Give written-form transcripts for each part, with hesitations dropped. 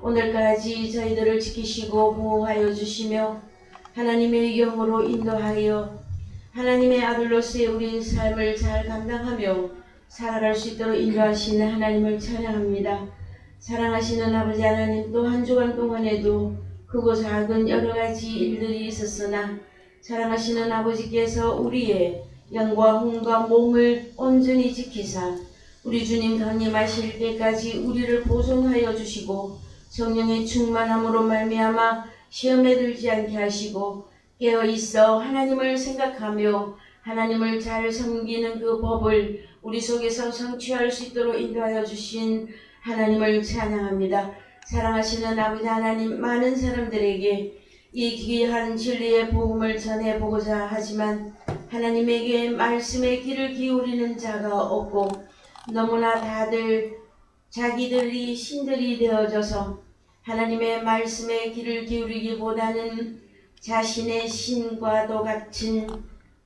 오늘까지 저희들을 지키시고 보호하여 주시며 하나님의 영으로 인도하여 하나님의 아들로서의 우리 삶을 잘 감당하며 살아갈 수 있도록 인도하시는 하나님을 찬양합니다. 사랑하시는 아버지 하나님, 또 한 주간 동안에도 크고 작은 여러 가지 일들이 있었으나 사랑하시는 아버지께서 우리의 영과 혼과 몸을 온전히 지키사 우리 주님 강림하실 때까지 우리를 보존하여 주시고 성령의 충만함으로 말미암아 시험에 들지 않게 하시고 깨어있어 하나님을 생각하며 하나님을 잘 섬기는 그 법을 우리 속에서 성취할 수 있도록 인도하여 주신 하나님을 찬양합니다. 사랑하시는 아버지 하나님, 많은 사람들에게 이 귀한 진리의 복음을 전해보고자 하지만 하나님에게 말씀의 귀를 기울이는 자가 없고 너무나 다들 자기들이 신들이 되어져서 하나님의 말씀에 귀를 기울이기보다는 자신의 신과도 같은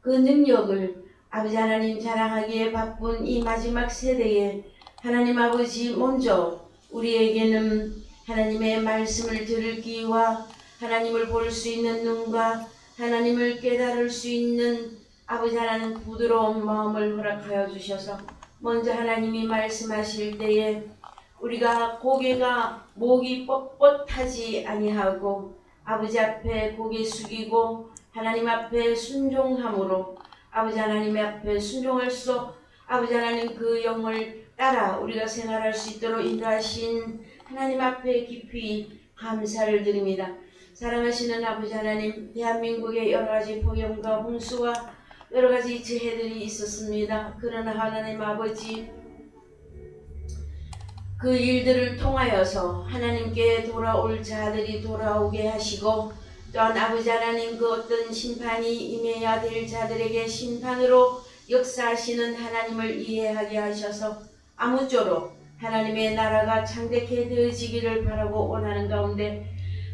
그 능력을 아버지 하나님 자랑하기에 바쁜 이 마지막 세대에 하나님 아버지 먼저 우리에게는 하나님의 말씀을 들을 귀와 하나님을 볼 수 있는 눈과 하나님을 깨달을 수 있는 아버지 하나님 부드러운 마음을 허락하여 주셔서 먼저 하나님이 말씀하실 때에 우리가 목이 뻣뻣하지 아니하고 아버지 앞에 고개 숙이고 하나님 앞에 순종함으로 아버지 하나님 앞에 순종할 수 아버지 하나님 그 영을 따라 우리가 생활할 수 있도록 인도하신 하나님 앞에 깊이 감사를 드립니다. 사랑하시는 아버지 하나님, 대한민국의 여러 가지 폭염과 홍수와 여러 가지 재해들이 있었습니다. 그러나 하나님 아버지, 그 일들을 통하여서 하나님께 돌아올 자들이 돌아오게 하시고 또한 아버지 하나님 그 어떤 심판이 임해야 될 자들에게 심판으로 역사하시는 하나님을 이해하게 하셔서 아무쪼록 하나님의 나라가 창대케 되어지기를 바라고 원하는 가운데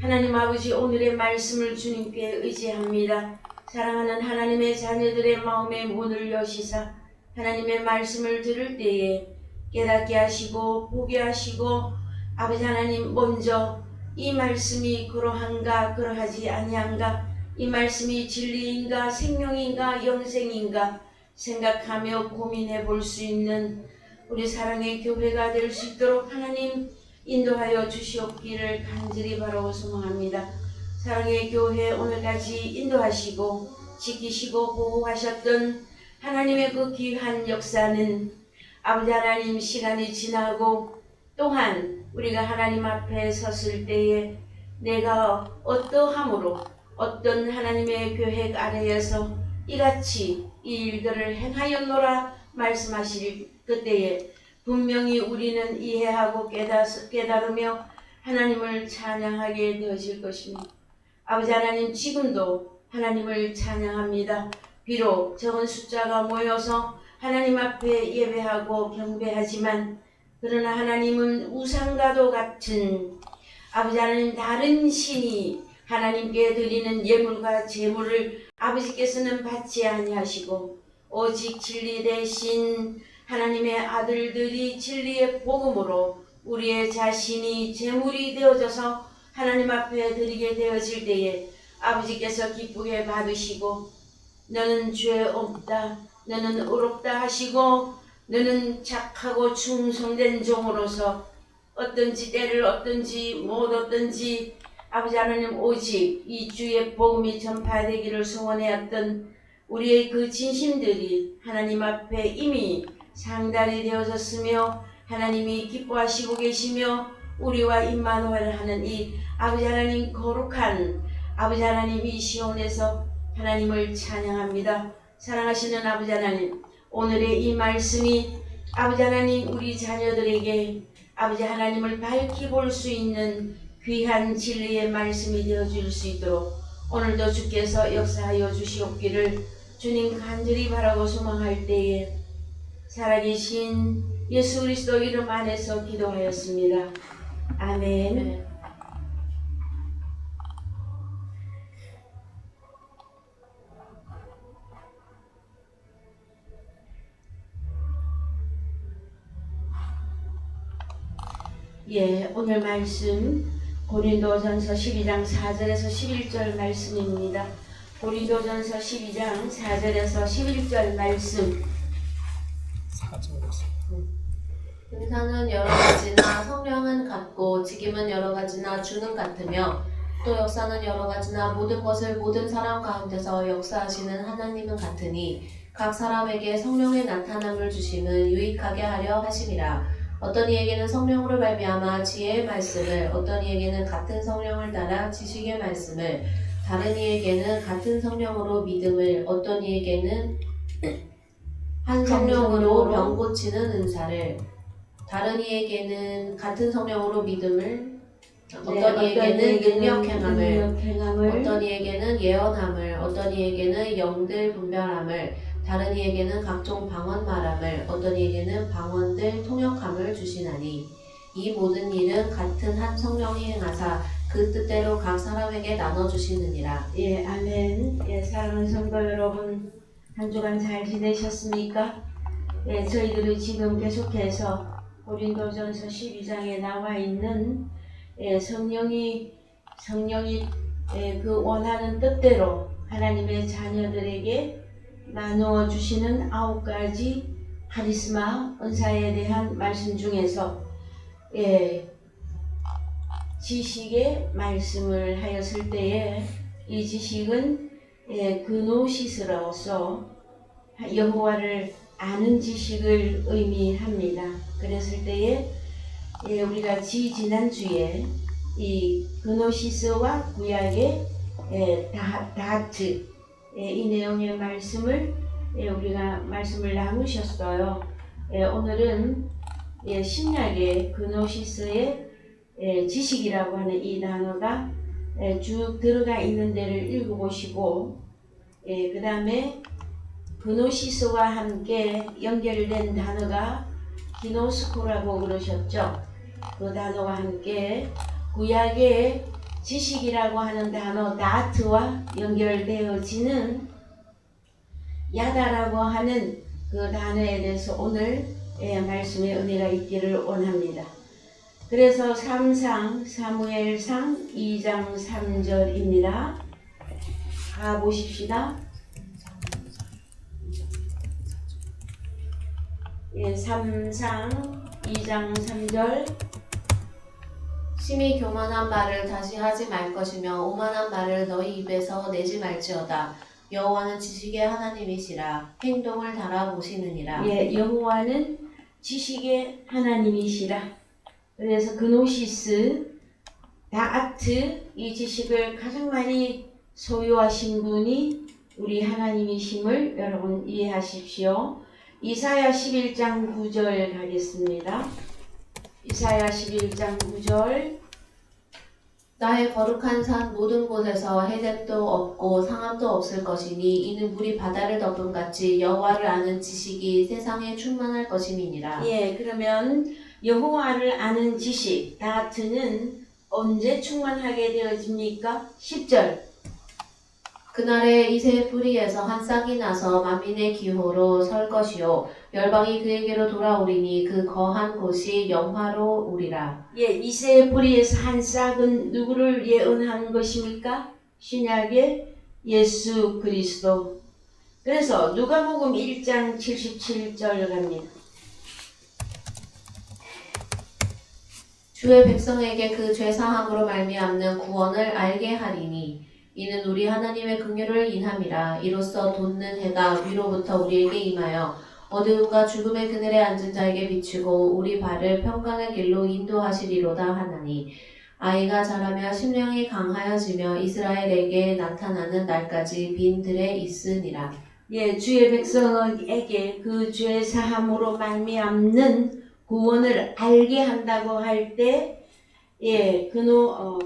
하나님 아버지, 오늘의 말씀을 주님께 의지합니다. 사랑하는 하나님의 자녀들의 마음의 문을 여시사 하나님의 말씀을 들을 때에 깨닫게 하시고 보게 하시고 아버지 하나님 먼저 이 말씀이 그러한가 그러하지 아니한가, 이 말씀이 진리인가 생명인가 영생인가 생각하며 고민해 볼 수 있는 우리 사랑의 교회가 될 수 있도록 하나님 인도하여 주시옵기를 간절히 바라고 소망합니다. 사랑의 교회 오늘까지 인도하시고 지키시고 보호하셨던 하나님의 그 귀한 역사는 아버지 하나님 시간이 지나고 또한 우리가 하나님 앞에 섰을 때에 내가 어떠함으로 어떤 하나님의 계획 아래에서 이같이 이 일들을 행하였노라 말씀하실 그때에 분명히 우리는 이해하고 깨달으며 하나님을 찬양하게 되어질 것입니다. 아버지 하나님, 지금도 하나님을 찬양합니다. 비록 적은 숫자가 모여서 하나님 앞에 예배하고 경배하지만 그러나 하나님은 우상과도 같은 아버지 하나님 다른 신이 하나님께 드리는 예물과 제물을 아버지께서는 받지 아니하시고 오직 진리 대신 하나님의 아들들이 진리의 복음으로 우리의 자신이 제물이 되어져서 하나님 앞에 드리게 되어질 때에 아버지께서 기쁘게 받으시고 너는 죄 없다, 너는 의롭다 하시고 너는 착하고 충성된 종으로서 어떤지 때를 얻든지 못 얻든지 아버지 하나님 오직 이 주의 복음이 전파되기를 소원해왔던 우리의 그 진심들이 하나님 앞에 이미 상달이 되어졌으며 하나님이 기뻐하시고 계시며 우리와 임마누엘 하는 이 아버지 하나님 거룩한 아버지 하나님 이 시온에서 하나님을 찬양합니다. 사랑하시는 아버지 하나님, 오늘의 이 말씀이 아버지 하나님 우리 자녀들에게 아버지 하나님을 밝히 볼 수 있는 귀한 진리의 말씀이 되어줄 수 있도록 오늘도 주께서 역사하여 주시옵기를 주님 간절히 바라고 소망할 때에 살아계신 예수 그리스도 이름 안에서 기도하였습니다. 아멘. 예, 오늘 말씀 고린도전서 12장 4절에서 11절 말씀입니다. 고린도전서 12장 4절에서 11절 말씀. 4절에서 은사는 여러 가지나 성령은 같고 직임은 여러 가지나 주는 같으며 또 역사는 여러 가지나 모든 것을 모든 사람 가운데서 역사하시는 하나님은 같으니 각 사람에게 성령의 나타남을 주심은 유익하게 하려 하심이라. 어떤 이에게는 성령으로 말미암아 지혜의 말씀을, 어떤 이에게는 같은 성령을 따라 지식의 말씀을, 다른 이에게는 같은 성령으로 믿음을, 어떤 이에게는 한 성령으로 병 고치는 은사를, 다른 이에게는 같은 성령으로 믿음을, 어떤 이에게는 능력 행함을, 어떤 이에게는 예언함을, 어떤 이에게는 영들 분별함을, 다른 이에게는 각종 방언 말함을, 어떤 이에게는 방언들 통역함을 주시나니 이 모든 일은 같은 한 성령이 행하사 그 뜻대로 각 사람에게 나눠 주시느니라. 예, 아멘. 예, 사랑하는 성도 여러분, 한 주간 잘 지내셨습니까? 예, 저희들이 지금 계속해서 고린도전서 12장에 나와 있는 성령이 그 원하는 뜻대로 하나님의 자녀들에게 나누어 주시는 9가지 카리스마 은사에 대한 말씀 중에서 지식의 말씀을 하였을 때에 이 지식은 그노시스로서 여호와를 아는 지식을 의미합니다. 그랬을 때에 우리가 지난주에 이 그노시스와 구약의 다트 이 내용의 말씀을 우리가 말씀을 나누셨어요. 오늘은 신약의 그노시스의 지식이라고 하는 이 단어가 쭉 들어가 있는 데를 읽어보시고 그 다음에 그노시스와 함께 연결된 단어가 기노스코라고 그러셨죠. 그 단어와 함께 구약의 지식이라고 하는 단어 다트와 연결되어지는 야다라고 하는 그 단어에 대해서 오늘 말씀의 은혜가 있기를 원합니다. 그래서 사무엘상 2장 3절입니다. 가보십시다. 3상 2장 3절. 심히 교만한 말을 다시 하지 말 것이며 오만한 말을 너희 입에서 내지 말지어다. 여호와는 지식의 하나님이시라. 행동을 달아보시느니라. 예, 여호와는 지식의 하나님이시라. 그래서 그노시스, 다아트 이 지식을 가장 많이 소유하신 분이 우리 하나님이심을 여러분 이해하십시오. 이사야 11장 9절 가겠습니다. 이사야 11장 9절. 나의 거룩한 산 모든 곳에서 해됨도 없고 상함도 없을 것이니 이는 물이 바다를 덮음 같이 여호와를 아는 지식이 세상에 충만할 것임이니라. 예, 그러면 여호와를 아는 지식, 다트는 언제 충만하게 되어집니까? 10절. 그날에 이새의 뿌리에서 한 싹이 나서 만민의 기호로 설 것이요 열방이 그에게로 돌아오리니 그 거한 곳이 영화로우리라. 예, 이새의 뿌리에서 한 싹은 누구를 예언한 것입니까? 신약의 예수 그리스도. 그래서 누가복음 1장 77절 갑니다. 주의 백성에게 그 죄사함으로 말미암는 구원을 알게 하리니 이는 우리 하나님의 긍휼을 인함이라. 이로써 돋는 해가 위로부터 우리에게 임하여 어두움과 죽음의 그늘에 앉은 자에게 비추고 우리 발을 평강의 길로 인도하시리로다 하나니 아이가 자라며 심령이 강하여지며 이스라엘에게 나타나는 날까지 빈 들에 있으니라. 예, 주의 백성에게 그 죄 사함으로 말미암는 구원을 알게 한다고 할 때, 예,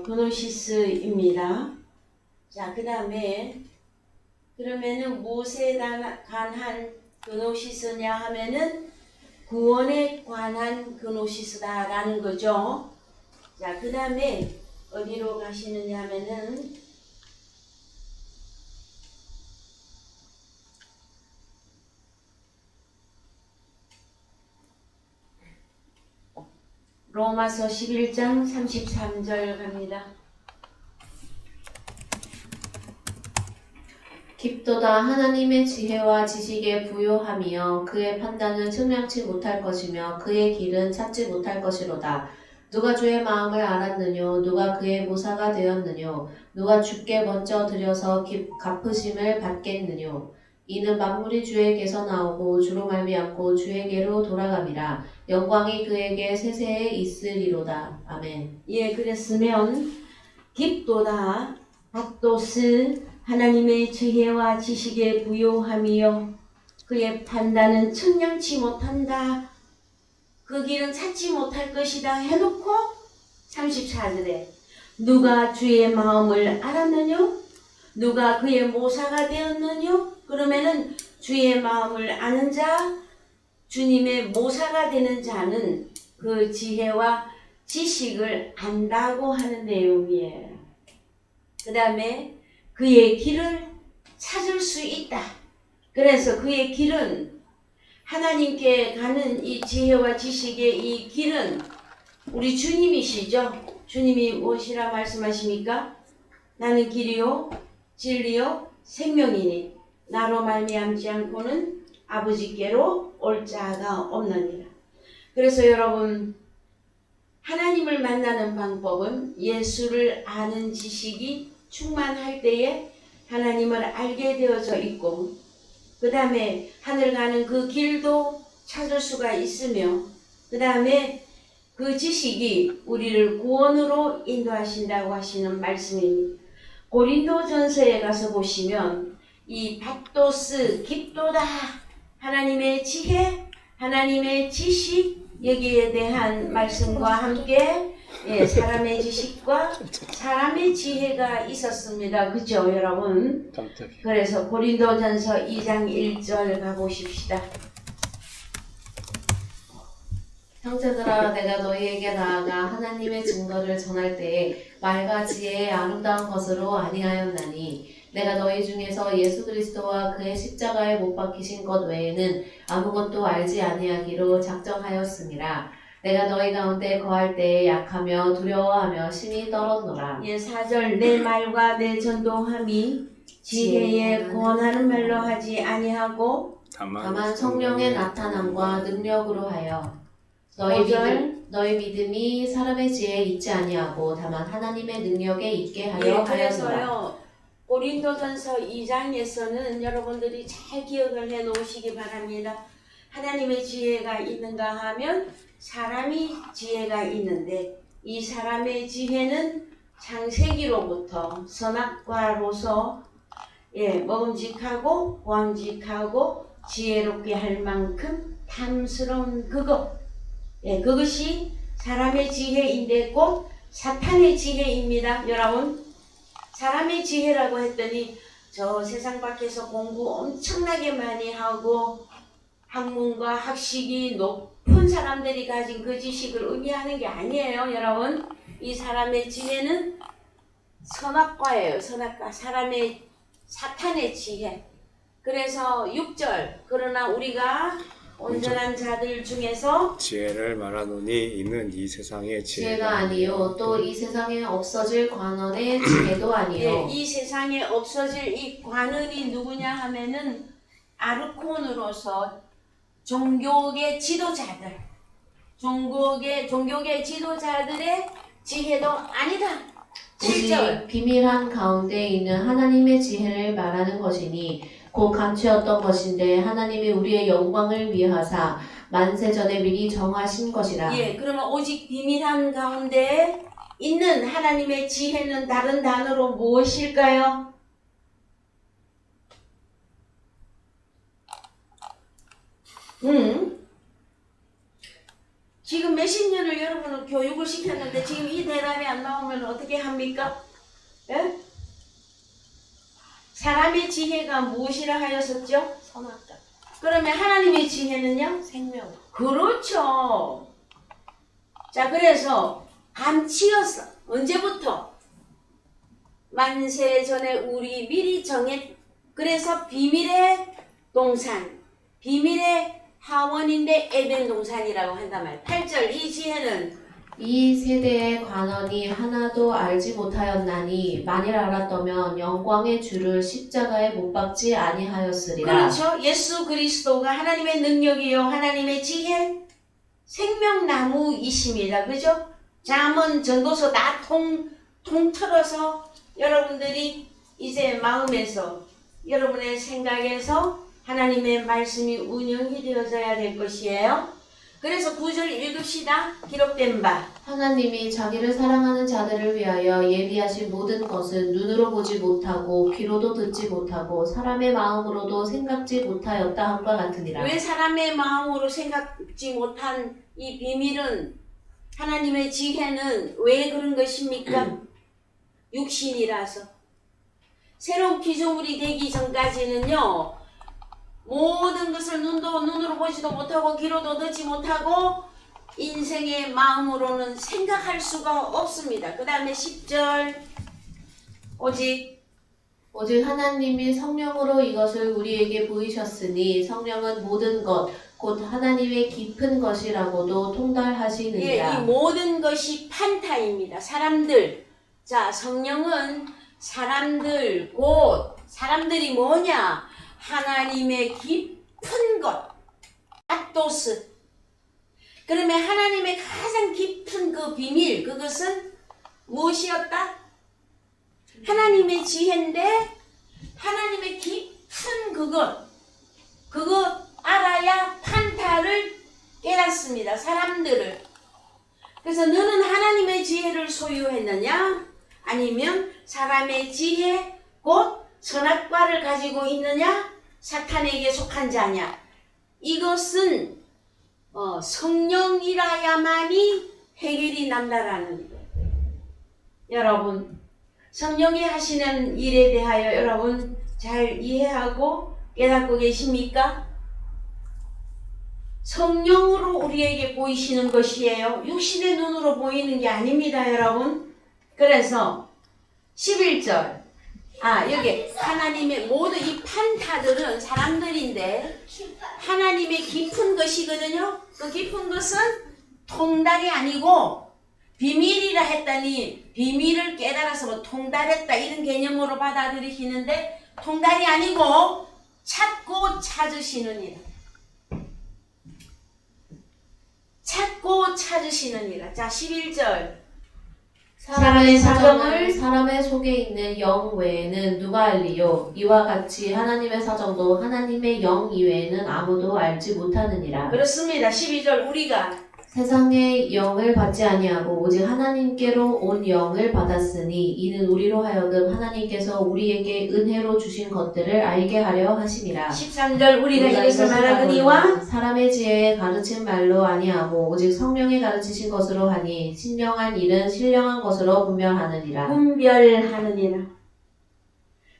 그노시스입니다. 자, 그 다음에 그러면은 무엇에 관한 그노시스냐 하면은 구원에 관한 그노시스다라는 거죠. 자, 그 다음에 어디로 가시느냐 하면은 로마서 11장 33절 갑니다. 깊도다 하나님의 지혜와 지식에 부요하며 그의 판단은 측량치 못할 것이며 그의 길은 찾지 못할 것이로다. 누가 주의 마음을 알았느뇨? 누가 그의 모사가 되었느뇨? 누가 주께 먼저 들여서 갚으심을 받겠느뇨? 이는 만물이 주에게서 나오고 주로 말미암고 주에게로 돌아감이라. 영광이 그에게 세세에 있으리로다. 아멘. 예, 그랬으면 깊도다 밭도스 하나님의 지혜와 지식에 부요하며 그의 판단은 측량치 못한다. 그 길은 찾지 못할 것이다 해놓고 34절에 누가 주의 마음을 알았느뇨? 누가 그의 모사가 되었느뇨? 그러면은 주의 마음을 아는 자, 주님의 모사가 되는 자는 그 지혜와 지식을 안다고 하는 내용이에요. 그 다음에 그의 길을 찾을 수 있다. 그래서 그의 길은 하나님께 가는 이 지혜와 지식의 이 길은 우리 주님이시죠. 주님이 무엇이라 말씀하십니까? 나는 길이요 진리요 생명이니 나로 말미암지 않고는 아버지께로 올 자가 없느니라. 그래서 여러분 하나님을 만나는 방법은 예수를 아는 지식이 충만할 때에 하나님을 알게 되어져 있고 그 다음에 하늘 가는 그 길도 찾을 수가 있으며 그 다음에 그 지식이 우리를 구원으로 인도하신다고 하시는 말씀입니다. 고린도전서에 가서 보시면 이 밭도스 깊도다 하나님의 지혜 하나님의 지식 여기에 대한 말씀과 함께 사람의 지식과 사람의 지혜가 있었습니다. 그죠 여러분? 그래서 고린도전서 2장 1절 가보십시다. 형제들아 내가 너희에게 나아가 하나님의 증거를 전할 때에 말과 지혜의 아름다운 것으로 아니하였나니 내가 너희 중에서 예수 그리스도와 그의 십자가에 못 박히신 것 외에는 아무것도 알지 아니하기로 작정하였음이라. 내가 너희 가운데 거할 때에 약하며 두려워하며 심히 떨었노라. 4절 내 말과 내 전도함이 지혜에 구원하는 말로 하지 아니하고 다만 성령의 나타남과 능력으로 하여 너희 믿음이 사람의 지혜에 있지 아니하고 다만 하나님의 능력에 있게 하려 하였노라. 그래서요 고린도전서 2장에서는 여러분들이 잘 기억을 해 놓으시기 바랍니다. 하나님의 지혜가 있는가 하면 사람이 지혜가 있는데 이 사람의 지혜는 창세기로부터 선악과로서 먹음직하고 보암직하고 지혜롭게 할 만큼 탐스러운 그것이 사람의 지혜인데 곧 사탄의 지혜입니다. 여러분 사람의 지혜라고 했더니 저 세상 밖에서 공부 엄청나게 많이 하고 학문과 학식이 높은 사람들이 가진 그 지식을 의미하는 게 아니에요. 여러분 이 사람의 지혜는 선악과예요. 선악과 사탄의 지혜. 그래서 6절 그러나 우리가 온전한 자들 중에서 지혜를 말하노니 이는 이 세상의 지혜가 아니요 또 이 세상에 없어질 관원의 지혜도 아니요. 이 세상에 없어질 이 관원이 누구냐 하면은 아르콘으로서 종교계 지도자들의 지혜도 아니다. 7절 비밀한 가운데 있는 하나님의 지혜를 말하는 것이니 곧 감추었던 것인데 하나님이 우리의 영광을 위하사 만세전에 미리 정하신 것이라. 그러면 오직 비밀한 가운데 있는 하나님의 지혜는 다른 단어로 무엇일까요? 지금 몇십 년을 여러분은 교육을 시켰는데 지금 이 대답이 안 나오면 어떻게 합니까? 사람의 지혜가 무엇이라 하였었죠? 선악과. 그러면 하나님의 지혜는요? 생명. 그렇죠. 자, 그래서 감치었어. 언제부터? 만세 전에 우리 미리 그래서 비밀의 동산, 비밀의 하원인데 에덴 동산이라고 한단 말이에요. 8절 이 지혜는 이 세대의 관원이 하나도 알지 못하였나니 만일 알았더면 영광의 주를 십자가에 못 박지 아니하였으리라. 그렇죠. 예수 그리스도가 하나님의 능력이요 하나님의 지혜 생명나무이십니다. 그죠? 잠언 전도서 다 통틀어서 여러분들이 이제 마음에서 여러분의 생각에서 하나님의 말씀이 운영이 되어져야 될 것이에요. 그래서 9절 읽읍시다. 기록된 바 하나님이 자기를 사랑하는 자들을 위하여 예비하신 모든 것은 눈으로 보지 못하고 귀로도 듣지 못하고 사람의 마음으로도 생각지 못하였다 함과 같으니라. 왜 사람의 마음으로 생각지 못한 이 비밀은 하나님의 지혜는 왜 그런 것입니까? 육신이라서. 새로운 피조물이 되기 전까지는요. 모든 것을 눈으로 보지도 못하고 귀로도 듣지 못하고 인생의 마음으로는 생각할 수가 없습니다. 그 다음에 10절 오직 하나님이 성령으로 이것을 우리에게 보이셨으니 성령은 모든 것 곧 하나님의 깊은 것이라고도 통달하시느니라. 이 모든 것이 판타입니다. 사람들. 자, 성령은 사람들 곧 사람들이 뭐냐? 하나님의 깊은 것. 아토스. 그러면 하나님의 가장 깊은 그 비밀, 그것은 무엇이었다? 하나님의 지혜인데 하나님의 깊은 그것 알아야 판타를 깨닫습니다. 사람들을. 그래서 너는 하나님의 지혜를 소유했느냐? 아니면 사람의 지혜 곧 선악과를 가지고 있느냐? 사탄에게 속한 자냐? 이것은 성령이라야만이 해결이 난다라는 거예요. 여러분, 성령이 하시는 일에 대하여 여러분 잘 이해하고 깨닫고 계십니까? 성령으로 우리에게 보이시는 것이에요. 육신의 눈으로 보이는 게 아닙니다, 여러분. 그래서 11절 여기 하나님의 모든 이 판타들은 사람들인데 하나님의 깊은 것이거든요. 그 깊은 것은 통달이 아니고 비밀이라 했더니 비밀을 깨달아서 뭐 통달했다 이런 개념으로 받아들이시는데 통달이 아니고 찾고 찾으시느니라. 찾고 찾으시느니라. 자, 11절 사람의 사정을 사람의 속에 있는 영 외에는 누가 알리요? 이와 같이 하나님의 사정도 하나님의 영 이외에는 아무도 알지 못하느니라. 그렇습니다. 12절 우리가 세상의 영을 받지 아니하고 오직 하나님께로 온 영을 받았으니 이는 우리로 하여금 하나님께서 우리에게 은혜로 주신 것들을 알게 하려 하심이라. 13절 우리가 이것을 말하거니와 사람의 지혜에 가르친 말로 아니하고 오직 성령에 가르치신 것으로 하니 신령한 일은 신령한 것으로 분별하느니라. 분별하느니라.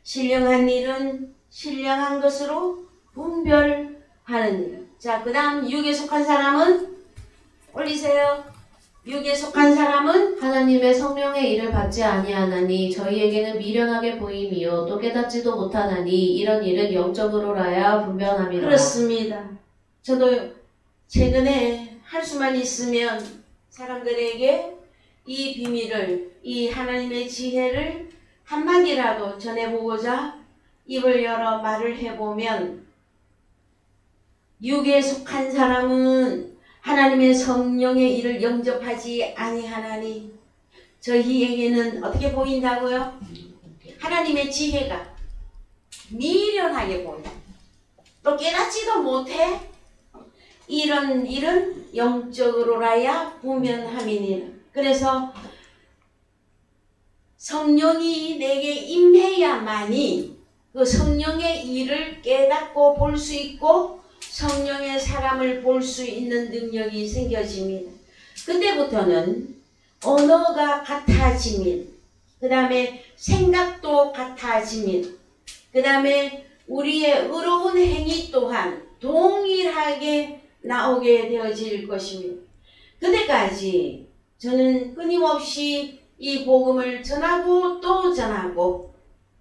신령한 일은 신령한 것으로 분별하느니라. 자, 그 다음 육에 속한 사람은 올리세요. 육에 속한 사람은 하나님의 성령의 일을 받지 아니하나니 저희에게는 미련하게 보임이요 또 깨닫지도 못하나니 이런 일은 영적으로라야 분별함이라. 그렇습니다. 저도 최근에 할 수만 있으면 사람들에게 이 비밀을, 이 하나님의 지혜를 한마디라도 전해보고자 입을 열어 말을 해보면 육에 속한 사람은 하나님의 성령의 일을 영접하지 아니하나니 저희에게는 어떻게 보인다고요? 하나님의 지혜가 미련하게 보인다. 또 깨닫지도 못해. 이런 일은 영적으로라야 분명함이니라. 그래서 성령이 내게 임해야만이 그 성령의 일을 깨닫고 볼 수 있고 성령의 사람을 볼 수 있는 능력이 생겨집니다. 그때부터는 언어가 같아집니다. 그 다음에 생각도 같아집니다. 그 다음에 우리의 의로운 행위 또한 동일하게 나오게 되어질 것입니다. 그때까지 저는 끊임없이 이 복음을 전하고 또 전하고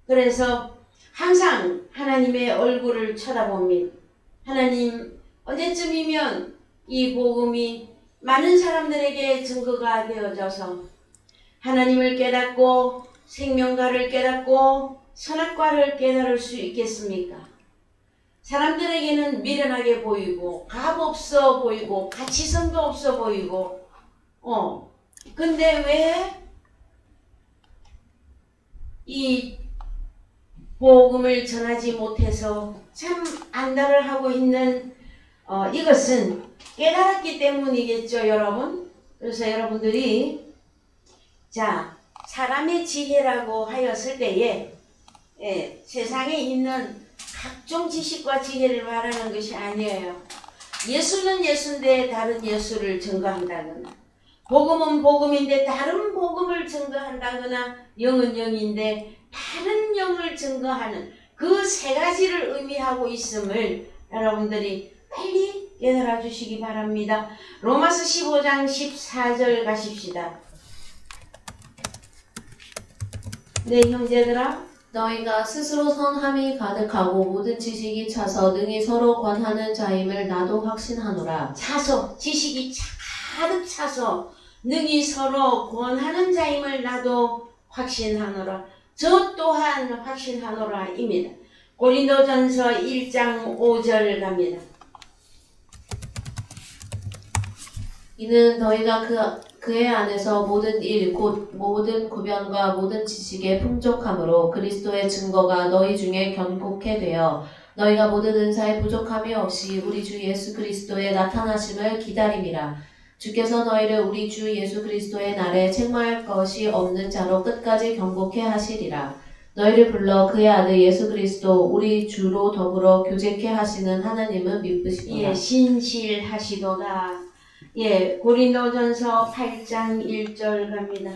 그래서 항상 하나님의 얼굴을 쳐다봅니다. 하나님, 언제쯤이면 이 복음이 많은 사람들에게 증거가 되어져서 하나님을 깨닫고 생명과를 깨닫고 선악과를 깨달을 수 있겠습니까? 사람들에게는 미련하게 보이고 값없어 보이고 가치성도 없어 보이고 근데 왜 이 복음을 전하지 못해서 참 안달을 하고 있는 이것은 깨달았기 때문이겠죠, 여러분. 그래서 여러분들이 자 사람의 지혜라고 하였을 때에 세상에 있는 각종 지식과 지혜를 말하는 것이 아니에요. 예수는 예수인데 다른 예수를 증거한다거나 복음은 복음인데 다른 복음을 증거한다거나 영은 영인데 다른 영을 증거하는 그 세 가지를 의미하고 있음을 여러분들이 빨리 깨달아 주시기 바랍니다. 로마서 15장 14절 가십시다. 네, 형제들아. 너희가 스스로 선함이 가득하고 모든 지식이 차서 능히 서로 권하는 자임을 나도 확신하노라. 차서 지식이 가득 차서 능히 서로 권하는 자임을 나도 확신하노라. 저 또한 확신하노라 입니다. 고린도전서 1장 5절 갑니다. 이는 너희가 그의 안에서 모든 일 곧 모든 구변과 모든 지식에 풍족함으로 그리스도의 증거가 너희 중에 견고케 되어 너희가 모든 은사에 부족함이 없이 우리 주 예수 그리스도의 나타나심을 기다림이라. 주께서 너희를 우리 주 예수 그리스도의 날에 책망할 것이 없는 자로 끝까지 견고케 하시리라. 너희를 불러 그의 아들 예수 그리스도 우리 주로 더불어 교제케 하시는 하나님은 미쁘시도다. 신실하시도다. 고린도전서 8장 1절 갑니다.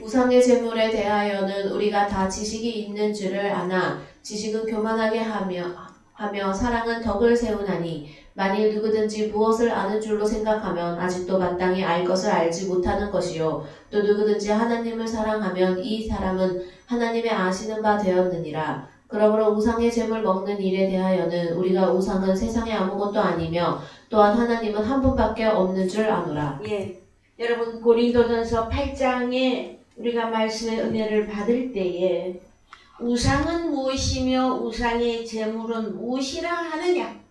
우상의 제물에 대하여는 우리가 다 지식이 있는 줄을 아나 지식은 교만하게 하며 사랑은 덕을 세우나니 만일 누구든지 무엇을 아는 줄로 생각하면 아직도 마땅히 알 것을 알지 못하는 것이요 또 누구든지 하나님을 사랑하면 이 사람은 하나님의 아시는 바 되었느니라. 그러므로 우상의 제물 먹는 일에 대하여는 우리가 우상은 세상에 아무것도 아니며 또한 하나님은 한 분밖에 없는 줄 아노라. 여러분 고린도전서 8장에 우리가 말씀의 은혜를 받을 때에 우상은 무엇이며 우상의 제물은 무엇이라 하느냐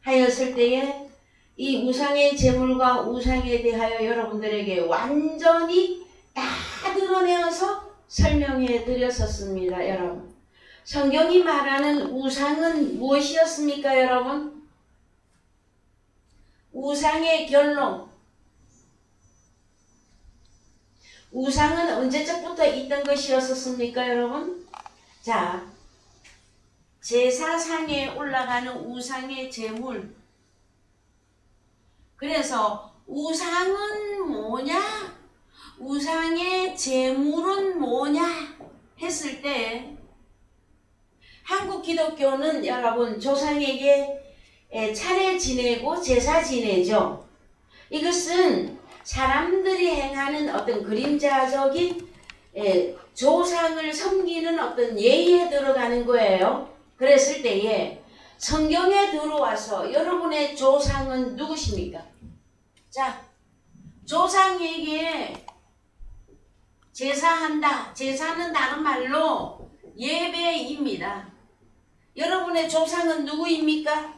하였을 때에 이 우상의 제물과 우상에 대하여 여러분들에게 완전히 다 드러내어서 설명해 드렸었습니다. 여러분 성경이 말하는 우상은 무엇이었습니까? 여러분 우상의 결론 우상은 언제적부터 있던 것이었습니까? 여러분 자 제사상에 올라가는 우상의 제물 그래서 우상은 뭐냐 우상의 제물은 뭐냐 했을 때 한국 기독교는 여러분 조상에게 차례 지내고 제사 지내죠. 이것은 사람들이 행하는 어떤 그림자적인 조상을 섬기는 어떤 예의에 들어가는 거예요. 그랬을 때에 성경에 들어와서 여러분의 조상은 누구십니까? 자, 조상에게 제사한다. 제사는 다른 말로 예배입니다. 여러분의 조상은 누구입니까?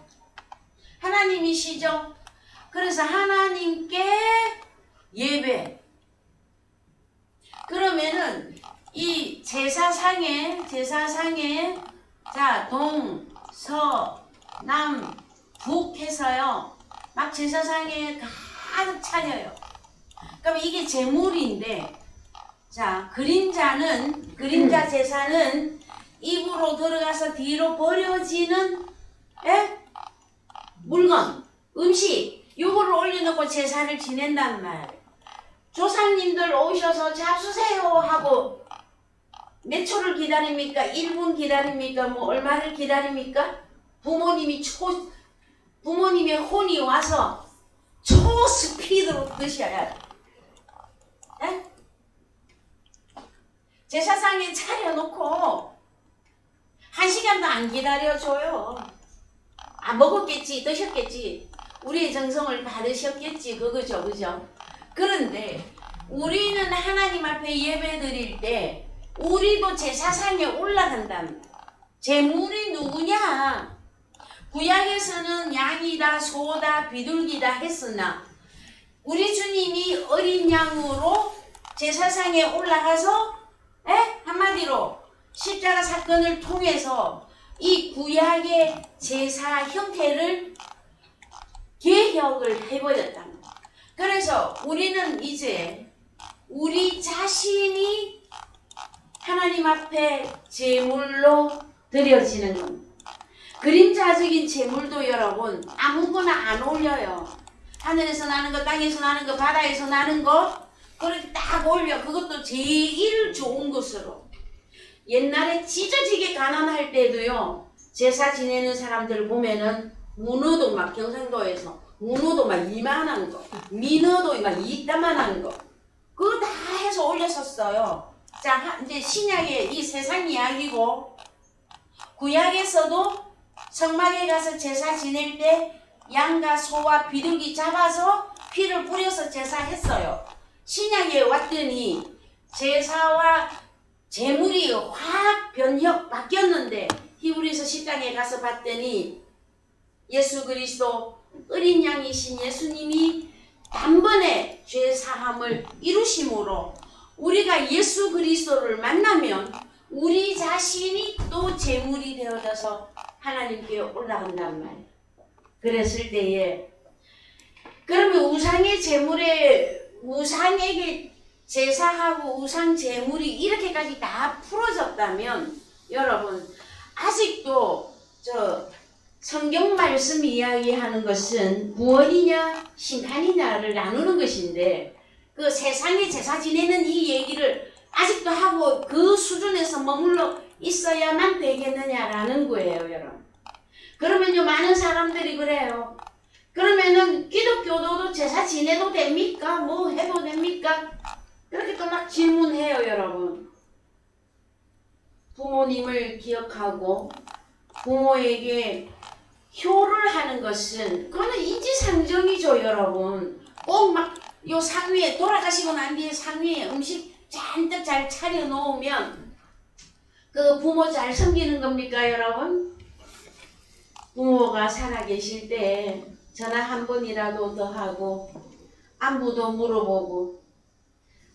하나님이시죠. 그래서 하나님께 예배. 그러면은 이 제사상에 자 동, 서, 남, 북 해서요 막 제사상에 가득 차려요. 그럼 이게 제물인데 자 그림자 제사는 입으로 들어가서 뒤로 버려지는 물건, 음식 요거를 올려놓고 제사를 지낸단 말이에요. 조상님들 오셔서 잡수세요 하고 몇 초를 기다립니까? 1분 기다립니까? 뭐 얼마를 기다립니까? 부모님의 혼이 와서 초스피드로 드셔야 돼. 제사상에 차려놓고 1시간도 안 기다려줘요. 먹었겠지, 드셨겠지. 우리의 정성을 받으셨겠지. 그거죠. 그죠? 그런데 우리는 하나님 앞에 예배 드릴 때 우리도 제사상에 올라간답니다. 제물이 누구냐? 구약에서는 양이다, 소다, 비둘기다 했으나 우리 주님이 어린 양으로 제사상에 올라가서 한마디로 십자가 사건을 통해서 이 구약의 제사 형태를 개혁을 해버렸답니다. 그래서 우리는 이제 우리 자신이 하나님 앞에 제물로 드려지는 겁니다. 그림자적인 제물도 여러분 아무거나 안 올려요. 하늘에서 나는 거, 땅에서 나는 거, 바다에서 나는 거 그렇게 딱 올려. 그것도 제일 좋은 것으로. 옛날에 찢어지게 가난할 때도요, 제사 지내는 사람들 보면은 문어도 막 경상도에서 문어도 막 이만한 거, 민어도 막 이따만한 거 그거 다 해서 올렸었어요. 자, 이제 신약의 이 세상 이야기고, 구약에서도 성막에 가서 제사 지낼 때 양과 소와 비둘기 잡아서 피를 뿌려서 제사했어요. 신약에 왔더니 제사와 제물이 확 바뀌었는데 히브리서 10장에 가서 봤더니 예수 그리스도 어린 양이신 예수님이 단번에 죄 사함을 이루심으로 우리가 예수 그리스도를 만나면 우리 자신이 또 제물이 되어져서 하나님께 올라간단 말이에요. 그랬을 때에 그러면 우상의 제물에 우상에게 제사하고 우상 제물이 이렇게까지 다 풀어졌다면 여러분 아직도 성경 말씀 이야기하는 것은 구원이냐 심판이냐를 나누는 것인데 그 세상에 제사 지내는 이 얘기를 아직도 하고 그 수준에서 머물러 있어야만 되겠느냐라는 거예요, 여러분. 그러면요 많은 사람들이 그래요. 그러면은 기독교도도 제사 지내도 됩니까? 뭐 해도 됩니까? 그렇게 또 막 질문해요, 여러분. 부모님을 기억하고 부모에게 효를 하는 것은 그거는 인지상정이죠, 여러분. 꼭 막 요 상위에 돌아가시고 난 뒤에 상위에 음식 잔뜩 잘 차려 놓으면 그 부모 잘 섬기는 겁니까, 여러분? 부모가 살아계실 때 전화 한 번이라도 더 하고 안부도 물어보고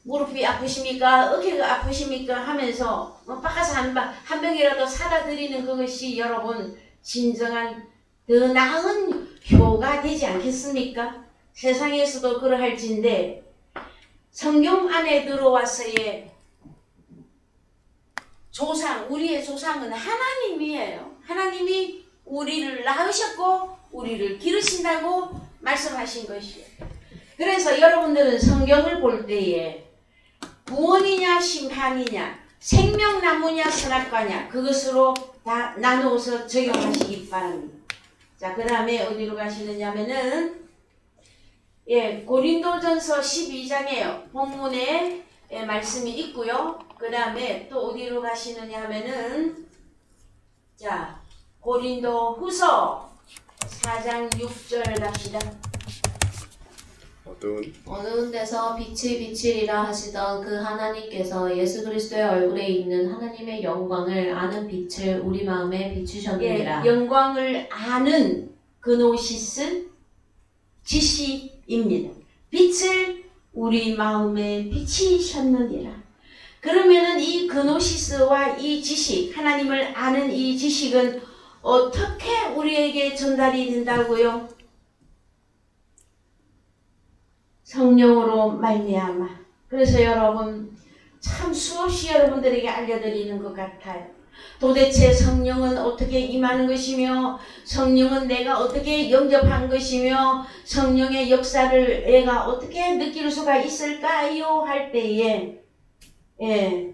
무릎이 아프십니까? 어깨가 아프십니까? 하면서 바꿔서 한 병이라도 사다 드리는 그것이 여러분 진정한 더 나은 효가 되지 않겠습니까? 세상에서도 그러할진데 성경 안에 들어와서의 조상, 우리의 조상은 하나님이에요. 하나님이 우리를 낳으셨고 우리를 기르신다고 말씀하신 것이에요. 그래서 여러분들은 성경을 볼 때에 구원이냐 심판이냐 생명나무냐 선악과냐 그것으로 다 나누어서 적용하시기 바랍니다. 자, 그 다음에 어디로 가시느냐면은 고린도전서 12장에 본문에 말씀이 있고요. 그 다음에 또 어디로 가시느냐 하면은 자, 고린도 후서 4장 6절 갑시다. 어두운 데서 빛이 비치리라 하시던 그 하나님께서 예수 그리스도의 얼굴에 있는 하나님의 영광을 아는 빛을 우리 마음에 비추셨느니라. 영광을 아는 그노시스 지식입니다. 빛을 우리 마음에 비치셨느니라. 그러면은 이 그노시스와 이 지식, 하나님을 아는 이 지식은 어떻게 우리에게 전달이 된다고요? 성령으로 말미암아. 그래서 여러분 참 수없이 여러분들에게 알려드리는 것 같아요. 도대체 성령은 어떻게 임하는 것이며 성령은 내가 어떻게 영접한 것이며 성령의 역사를 내가 어떻게 느낄 수가 있을까요? 할 때에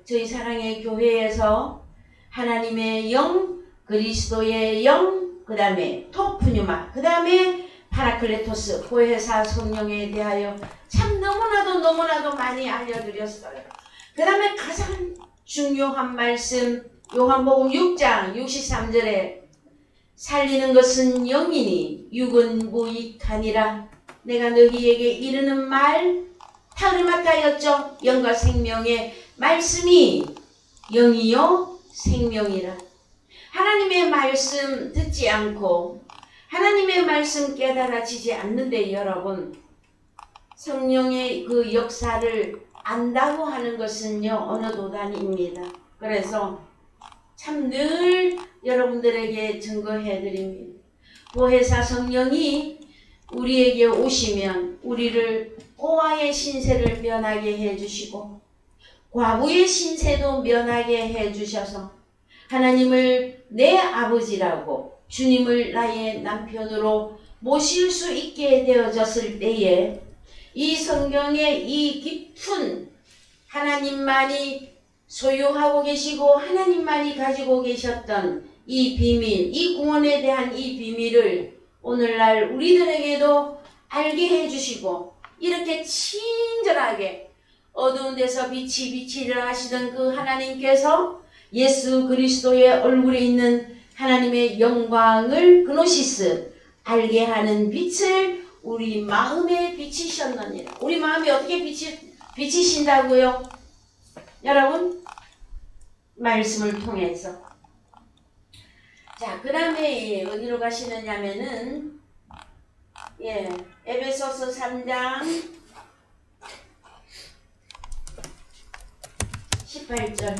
저희 사랑의 교회에서 하나님의 영, 그리스도의 영, 그 다음에 토프뉴마, 그 다음에 파라클레토스, 보혜사 성령에 대하여 참 너무나도 많이 알려드렸어요. 그 다음에 가장 중요한 말씀 요한복음 6장 63절에 살리는 것은 영이니 육은 무익하니라. 내가 너희에게 이르는 말 다 맞다였죠. 영과 생명의 말씀이 영이요 생명이라. 하나님의 말씀 듣지 않고 하나님의 말씀 깨달아지지 않는데 여러분, 성령의 그 역사를 안다고 하는 것은요 어느 도단입니다. 그래서 참 늘 여러분들에게 증거해 드립니다. 보혜사 성령이 우리에게 오시면 우리를 고아의 신세를 면하게 해주시고 과부의 신세도 면하게 해주셔서 하나님을 내 아버지라고 주님을 나의 남편으로 모실 수 있게 되어졌을 때에 이 성경의 이 깊은 하나님만이 소유하고 계시고 하나님만이 가지고 계셨던 이 비밀, 이 구원에 대한 이 비밀을 오늘날 우리들에게도 알게 해주시고 이렇게 친절하게 어두운 데서 빛이라 하시던 그 하나님께서 예수 그리스도의 얼굴에 있는 하나님의 영광을 그노시스 알게 하는 빛을 우리 마음에 비치셨느니라. 우리 마음에 어떻게 비치신다고요? 여러분, 말씀을 통해서. 자, 그 다음에 어디로 가시느냐면은 에베소서 3장 18절.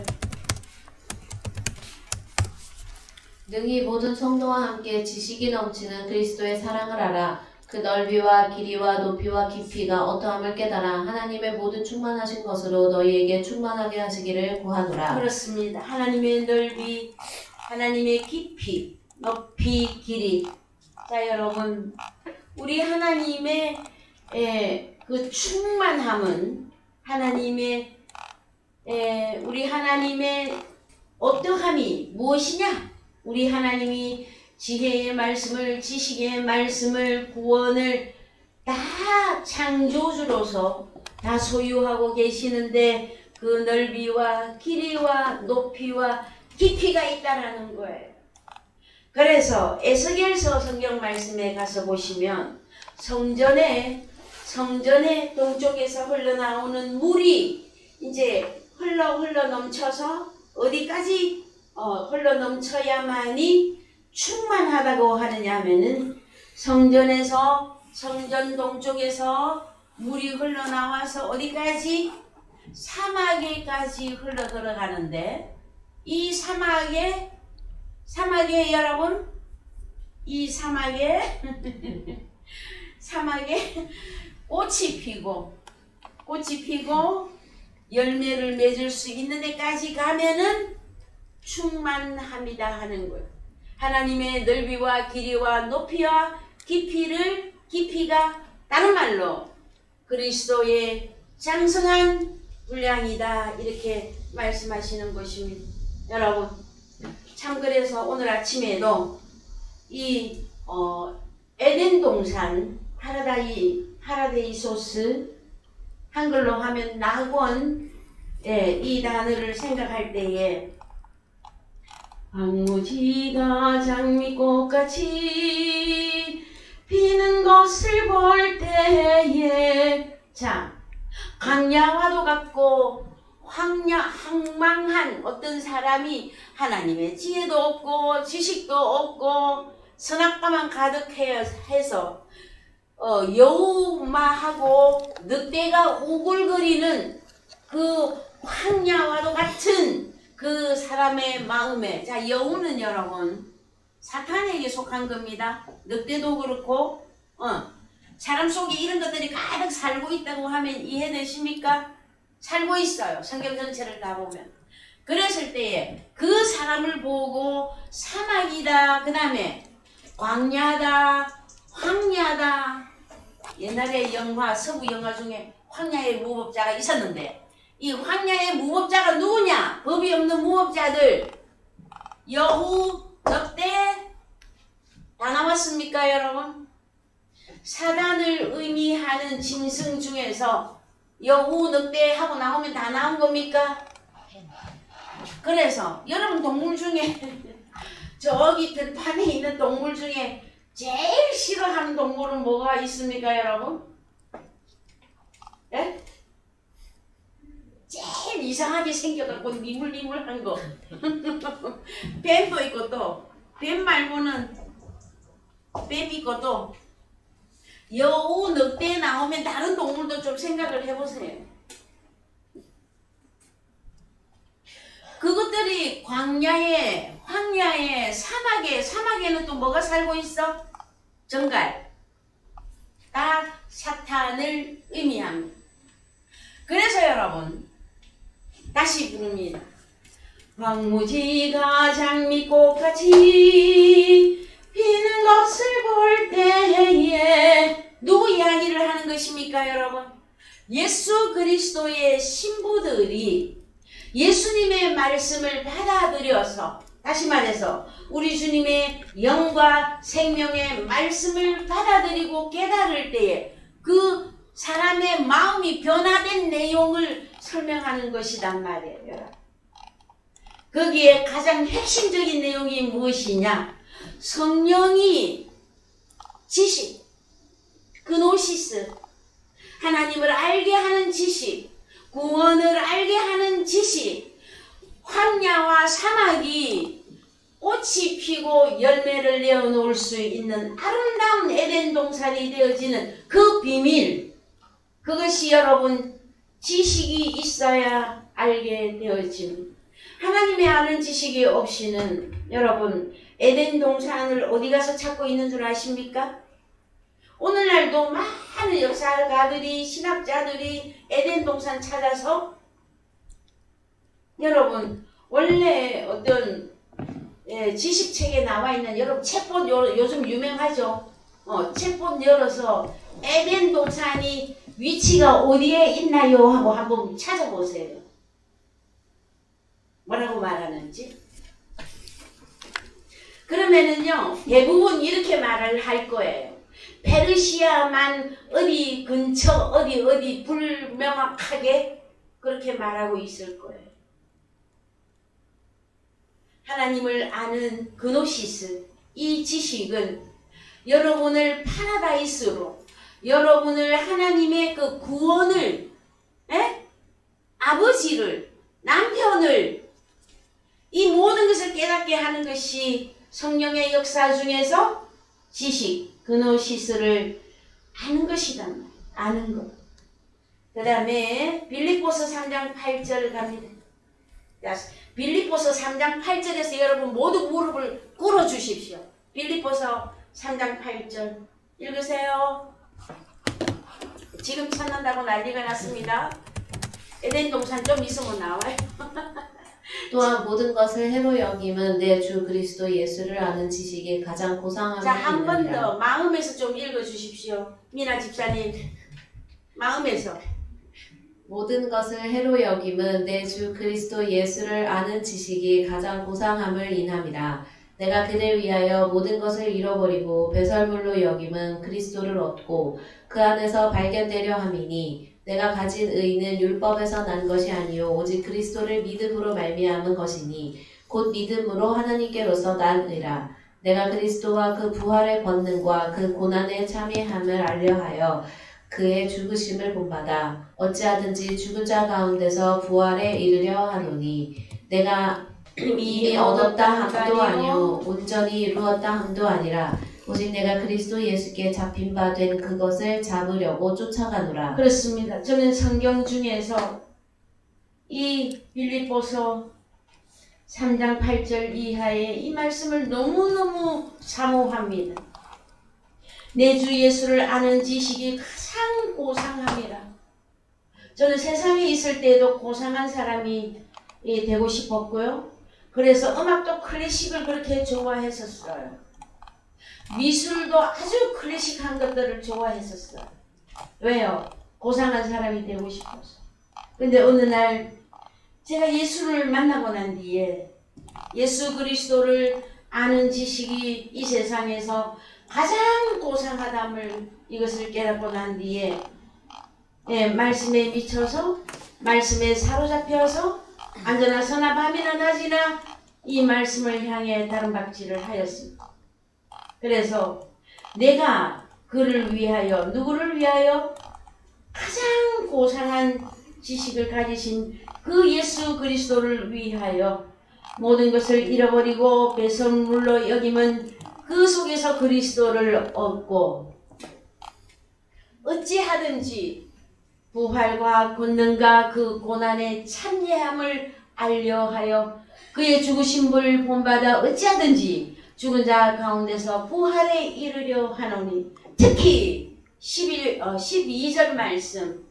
능히 모든 성도와 함께 지식이 넘치는 그리스도의 사랑을 알아. 그 넓이와 길이와 높이와 깊이가 어떠함을 깨달아 하나님의 모든 충만하신 것으로 너희에게 충만하게 하시기를 구하노라. 그렇습니다. 하나님의 넓이, 하나님의 깊이, 높이, 길이. 자, 여러분, 우리 하나님의 그 충만함은 우리 하나님의 어떠함이 무엇이냐? 우리 하나님이 지혜의 말씀을, 지식의 말씀을, 구원을 다 창조주로서 다 소유하고 계시는데 그 넓이와 길이와 높이와 깊이가 있다라는 거예요. 그래서 에스겔서 성경 말씀에 가서 보시면 성전에 동쪽에서 흘러나오는 물이 이제 흘러 넘쳐서 어디까지 흘러 넘쳐야만이 충만하다고 하느냐 하면은 성전 동쪽에서 물이 흘러나와서 어디까지? 사막에까지 흘러 들어가는데 이 사막에 여러분, 이 사막에 꽃이 피고 열매를 맺을 수 있는 데까지 가면은 충만합니다 하는 거예요. 하나님의 넓이와 길이와 높이와 깊이가 다른 말로 그리스도의 장성한 분량이다 이렇게 말씀하시는 것입니다. 여러분, 참 그래서 오늘 아침에도 이 에덴 동산 파라데이소스 한글로 하면 낙원 이 단어를 생각할 때에 황무지가 장미꽃같이 피는 것을 볼 때에 자, 광야와도 같고 황망한 어떤 사람이 하나님의 지혜도 없고 지식도 없고 선악과만 가득해서 여우마하고 늑대가 우글거리는 그 황야와도 같은 그 사람의 마음에 자, 여우는 여러분 사탄에게 속한 겁니다. 늑대도 그렇고 사람 속에 이런 것들이 가득 살고 있다고 하면 이해되십니까? 살고 있어요. 성경 전체를 다 보면. 그랬을 때에 그 사람을 보고 사막이다, 그 다음에 광야다, 황야다. 옛날에 서부 영화 중에 황야의 무법자가 있었는데 이 황야의 무법자가 누구냐? 법이 없는 무법자들 여우, 늑대 다 나왔습니까 여러분? 사단을 의미하는 짐승 중에서 여우, 늑대 하고 나오면 다 나온 겁니까? 그래서 여러분 동물 중에 저기 들판에 있는 동물 중에 제일 싫어하는 동물은 뭐가 있습니까, 여러분? 예? 제일 이상하게 생겨갖고 니물니물한 거. 뱀도 있고 또 뱀 말고는 뱀 있고 또 여우, 늑대 나오면 다른 동물도 좀 생각을 해보세요. 그것들이 광야에, 황야에, 사막에는 또 뭐가 살고 있어? 정갈. 다 사탄을 의미합니다. 그래서 여러분 다시 부릅니다. 황무지가 장미꽃같이 피는 것을 볼 때에 누구 이야기를 하는 것입니까, 여러분? 예수 그리스도의 신부들이 예수님의 말씀을 받아들여서, 다시 말해서 우리 주님의 영과 생명의 말씀을 받아들이고 깨달을 때에 그 사람의 마음이 변화된 내용을 설명하는 것이란 말이에요, 여러분. 거기에 가장 핵심적인 내용이 무엇이냐? 성령이 지식, 그노시스, 하나님을 알게 하는 지식, 구원을 알게 하는 지식, 황야와 사막이 꽃이 피고 열매를 내어놓을 수 있는 아름다운 에덴 동산이 되어지는 그 비밀, 그것이 여러분 지식이 있어야 알게 되어집니다. 하나님의 아는 지식이 없이는 여러분 에덴 동산을 어디 가서 찾고 있는 줄 아십니까? 오늘날도 많은 역사가들이, 신학자들이 에덴 동산 찾아서, 여러분 원래 어떤 지식책에 나와 있는, 여러분 책본 요즘 유명하죠. 책본 열어서 에덴 동산이 위치가 어디에 있나요 하고 한번 찾아보세요. 뭐라고 말하는지. 그러면은요 대부분 이렇게 말을 할 거예요. 페르시아만 어디 근처 어디 불명확하게 그렇게 말하고 있을 거예요. 하나님을 아는 그노시스, 이 지식은 여러분을 파라다이스로, 여러분을 하나님의 그 구원을, 아버지를, 남편을, 이 모든 것을 깨닫게 하는 것이 성령의 역사 중에서 지식, 그노시스를 아는 것이다. 아는 것. 그 다음에 빌립보서 3장 8절 갑니다. 빌립보서 3장 8절에서 여러분 모두 무릎을 꿇어 주십시오. 빌립보서 3장 8절 읽으세요. 지금 찾는다고 난리가 났습니다. 에덴 동산 좀 있으면 나와요. 또한 모든 것을 해로 여김은 내 주 그리스도 예수를 아는 지식의 가장 고상함을 자, 한 번 이루니라. 더 마음에서 좀 읽어 주십시오. 미나 집사님, 마음에서. 모든 것을 해로 여김은 내 주 그리스도 예수를 아는 지식이 가장 고상함을 인함이라. 내가 그를 위하여 모든 것을 잃어버리고 배설물로 여김은 그리스도를 얻고 그 안에서 발견되려 함이니, 내가 가진 의는 율법에서 난 것이 아니요 오직 그리스도를 믿음으로 말미암은 것이니 곧 믿음으로 하나님께로서 난 의라. 내가 그리스도와 그 부활의 권능과 그 고난의 참여함을 알려하여 그의 죽으심을 본받아 어찌하든지 죽은 자 가운데서 부활에 이르려 하노니, 내가 이미 얻었다 함도 아니요 온전히 이루었다 함도 아니라 오직 내가 그리스도 예수께 잡힌 바 된 그것을 잡으려고 쫓아가노라. 그렇습니다. 저는 성경 중에서 이 빌립보서 3장 8절 이하의 이 말씀을 너무너무 사모합니다. 내 주 예수를 아는 지식이 가장 고상함이라. 저는 세상에 있을 때에도 고상한 사람이 되고 싶었고요. 그래서 음악도 클래식을 그렇게 좋아했었어요. 미술도 아주 클래식한 것들을 좋아했었어요. 왜요? 고상한 사람이 되고 싶어서. 근데 어느 날 제가 예수를 만나고 난 뒤에 예수 그리스도를 아는 지식이 이 세상에서 가장 고상하담을 이것을 깨닫고 난 뒤에 말씀에 미쳐서 말씀에 사로잡혀서 안전나 서나 밤이나 낮이나 이 말씀을 향해 다름박질을 하였습니다. 그래서 내가 그를 위하여, 누구를 위하여? 가장 고상한 지식을 가지신 그 예수 그리스도를 위하여 모든 것을 잃어버리고 배설물로 여김은 그 속에서 그리스도를 얻고 어찌하든지 부활과 권능과 그 고난의 참예함을 알려하여 그의 죽으심을 본받아 어찌하든지 죽은 자 가운데서 부활에 이르려 하노니. 특히 12절 말씀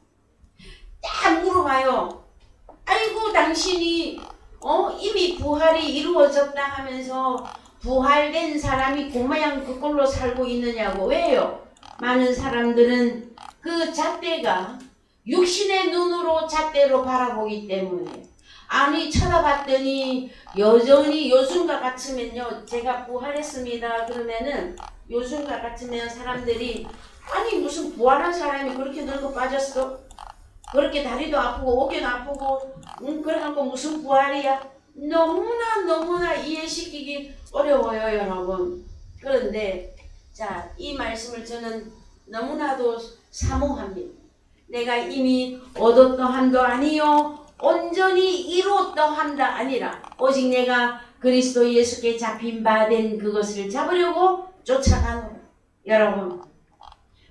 딱 물어봐요. 아이고 당신이 이미 부활이 이루어졌다 하면서 부활된 사람이 그 모양 그꼴로 살고 있느냐고. 왜요? 많은 사람들은 그 잣대가 육신의 눈으로 잣대로 바라보기 때문에, 아니 쳐다봤더니 여전히 요즘과 같으면요, 제가 부활했습니다 그러면은 요즘과 같으면 사람들이 아니 무슨 부활한 사람이 그렇게 늙어 빠졌어? 그렇게 다리도 아프고 어깨도 아프고 그래갖고 무슨 부활이야? 너무나 이해시키기 어려워요 여러분. 그런데 자, 이 말씀을 저는 너무나도 사모합니다. 내가 이미 얻었더함도 아니요 온전히 이루었더함다 아니라 오직 내가 그리스도 예수께 잡힌 바 된 그것을 잡으려고 쫓아가노라. 여러분,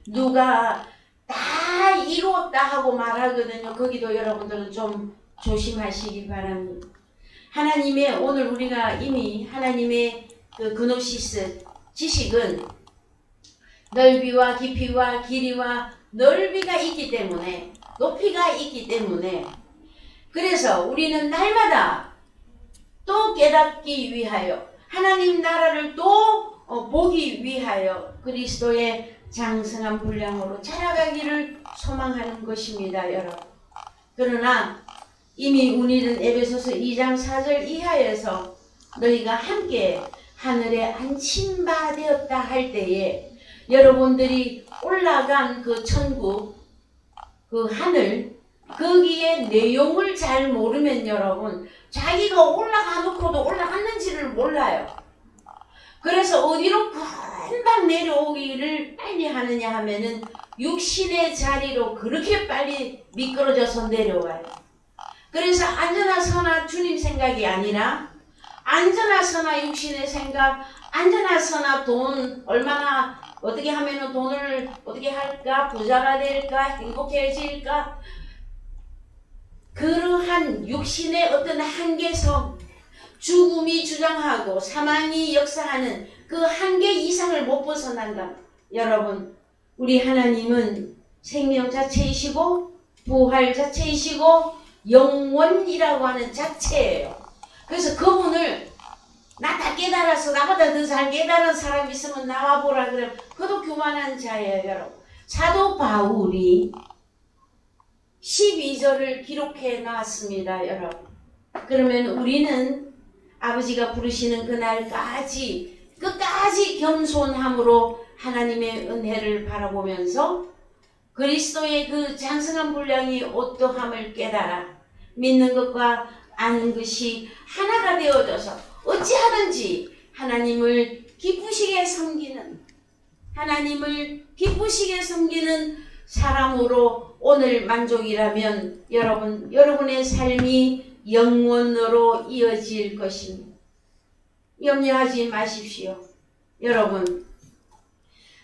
누가 다 이루었다 하고 말하거든요. 거기도 여러분들은 좀 조심하시기 바랍니다. 하나님의, 오늘 우리가 이미 하나님의 그 그노시스 지식은 넓이와 깊이와 길이와 넓이가 있기 때문에, 높이가 있기 때문에, 그래서 우리는 날마다 또 깨닫기 위하여 하나님 나라를 또 보기 위하여 그리스도의 장성한 분량으로 자라가기를 소망하는 것입니다 여러분. 그러나 이미 우리는 에베소서 2장 4절 이하에서 너희가 함께 하늘에 안친 바 되었다 할 때에 여러분들이 올라간 그 천국, 그 하늘, 거기에 내용을 잘 모르면 여러분 자기가 올라가 놓고도 올라갔는지를 몰라요. 그래서 어디로 금방 내려오기를 빨리 하느냐 하면은 육신의 자리로 그렇게 빨리 미끄러져서 내려와요. 그래서 안전하서나 주님 생각이 아니라 안전하서나 육신의 생각, 안전하서나 돈 얼마나 어떻게 하면은 돈을 어떻게 할까, 부자가 될까, 행복해질까, 그러한 육신의 어떤 한계성, 죽음이 주장하고 사망이 역사하는 그 한계 이상을 못 벗어난다. 여러분, 우리 하나님은 생명 자체이시고 부활 자체이시고 영원이라고 하는 자체예요. 그래서 그분을 나 다 깨달아서 나보다 더 잘 깨달은 사람 있으면 나와보라 그러면 그도 교만한 자예요 여러분. 사도 바울이 12절을 기록해 놨습니다 여러분. 그러면 우리는 아버지가 부르시는 그날까지 끝까지 겸손함으로 하나님의 은혜를 바라보면서 그리스도의 그 장성한 분량이 어떠함을 깨달아 믿는 것과 아는 것이 하나가 되어져서 어찌하든지 하나님을 기쁘시게 섬기는, 하나님을 기쁘시게 섬기는 사람으로 오늘 만족이라면 여러분의 삶이 영원으로 이어질 것입니다. 염려하지 마십시오. 여러분,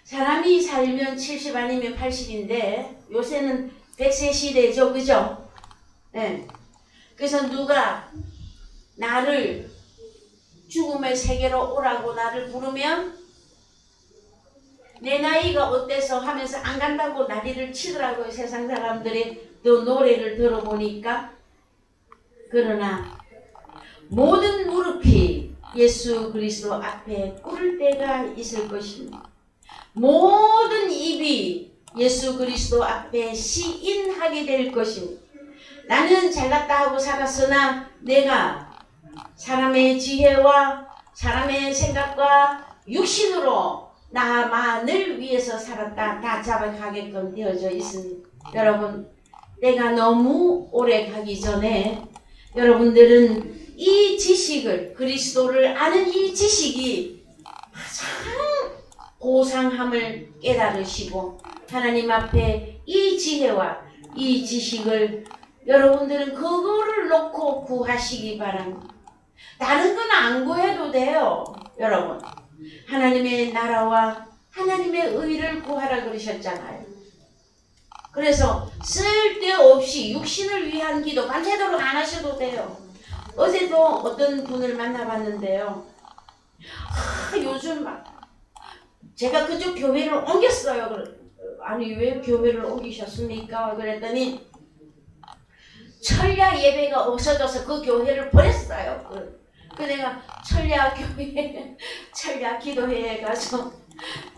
사람이 살면 70 아니면 80인데 요새는 100세 시대죠, 그죠? 네. 그래서 누가 나를 죽음의 세계로 오라고 나를 부르면 내 나이가 어때서 하면서 안 간다고 난리를 치더라고요. 세상 사람들이 또 노래를 들어보니까. 그러나 모든 무릎이 예수 그리스도 앞에 꿇을 때가 있을 것입니다. 모든 입이 예수 그리스도 앞에 시인하게 될 것입니다. 나는 잘났다 하고 살았으나 내가 사람의 지혜와 사람의 생각과 육신으로 나만을 위해서 살았다 다 잡아가게끔 되어져 있습니다. 여러분, 때가 너무 오래 가기 전에 여러분들은 이 지식을, 그리스도를 아는 이 지식이 가장 고상함을 깨달으시고 하나님 앞에 이 지혜와 이 지식을 여러분들은 그거를 놓고 구하시기 바랍니다. 다른 건 안 구해도 돼요. 여러분, 하나님의 나라와 하나님의 의를 구하라 그러셨잖아요. 그래서 쓸데없이 육신을 위한 기도 밤새도록 안 하셔도 돼요. 어제도 어떤 분을 만나봤는데요. 요즘 막 제가 그쪽 교회를 옮겼어요. 아니 왜 교회를 옮기셨습니까? 그랬더니 철야 예배가 없어져서 그 교회를 버렸어요. 그 내가 철야 교회, 철야 기도회에 가서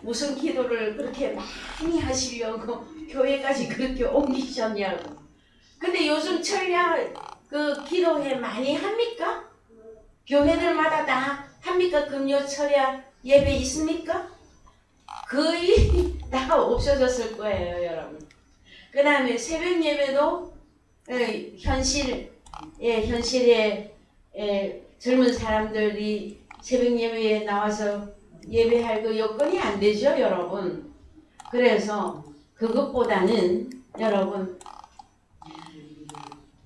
무슨 기도를 그렇게 많이 하시려고 교회까지 그렇게 옮기셨냐고. 근데 요즘 철야 그 기도회 많이 합니까? 교회들마다 다 합니까? 금요 철야 예배 있습니까? 거의 다 없어졌을 거예요, 여러분. 그 다음에 새벽 예배도 현실에 젊은 사람들이 새벽 예배에 나와서 예배할 그 여건이 안 되죠, 여러분. 그래서 그것보다는 여러분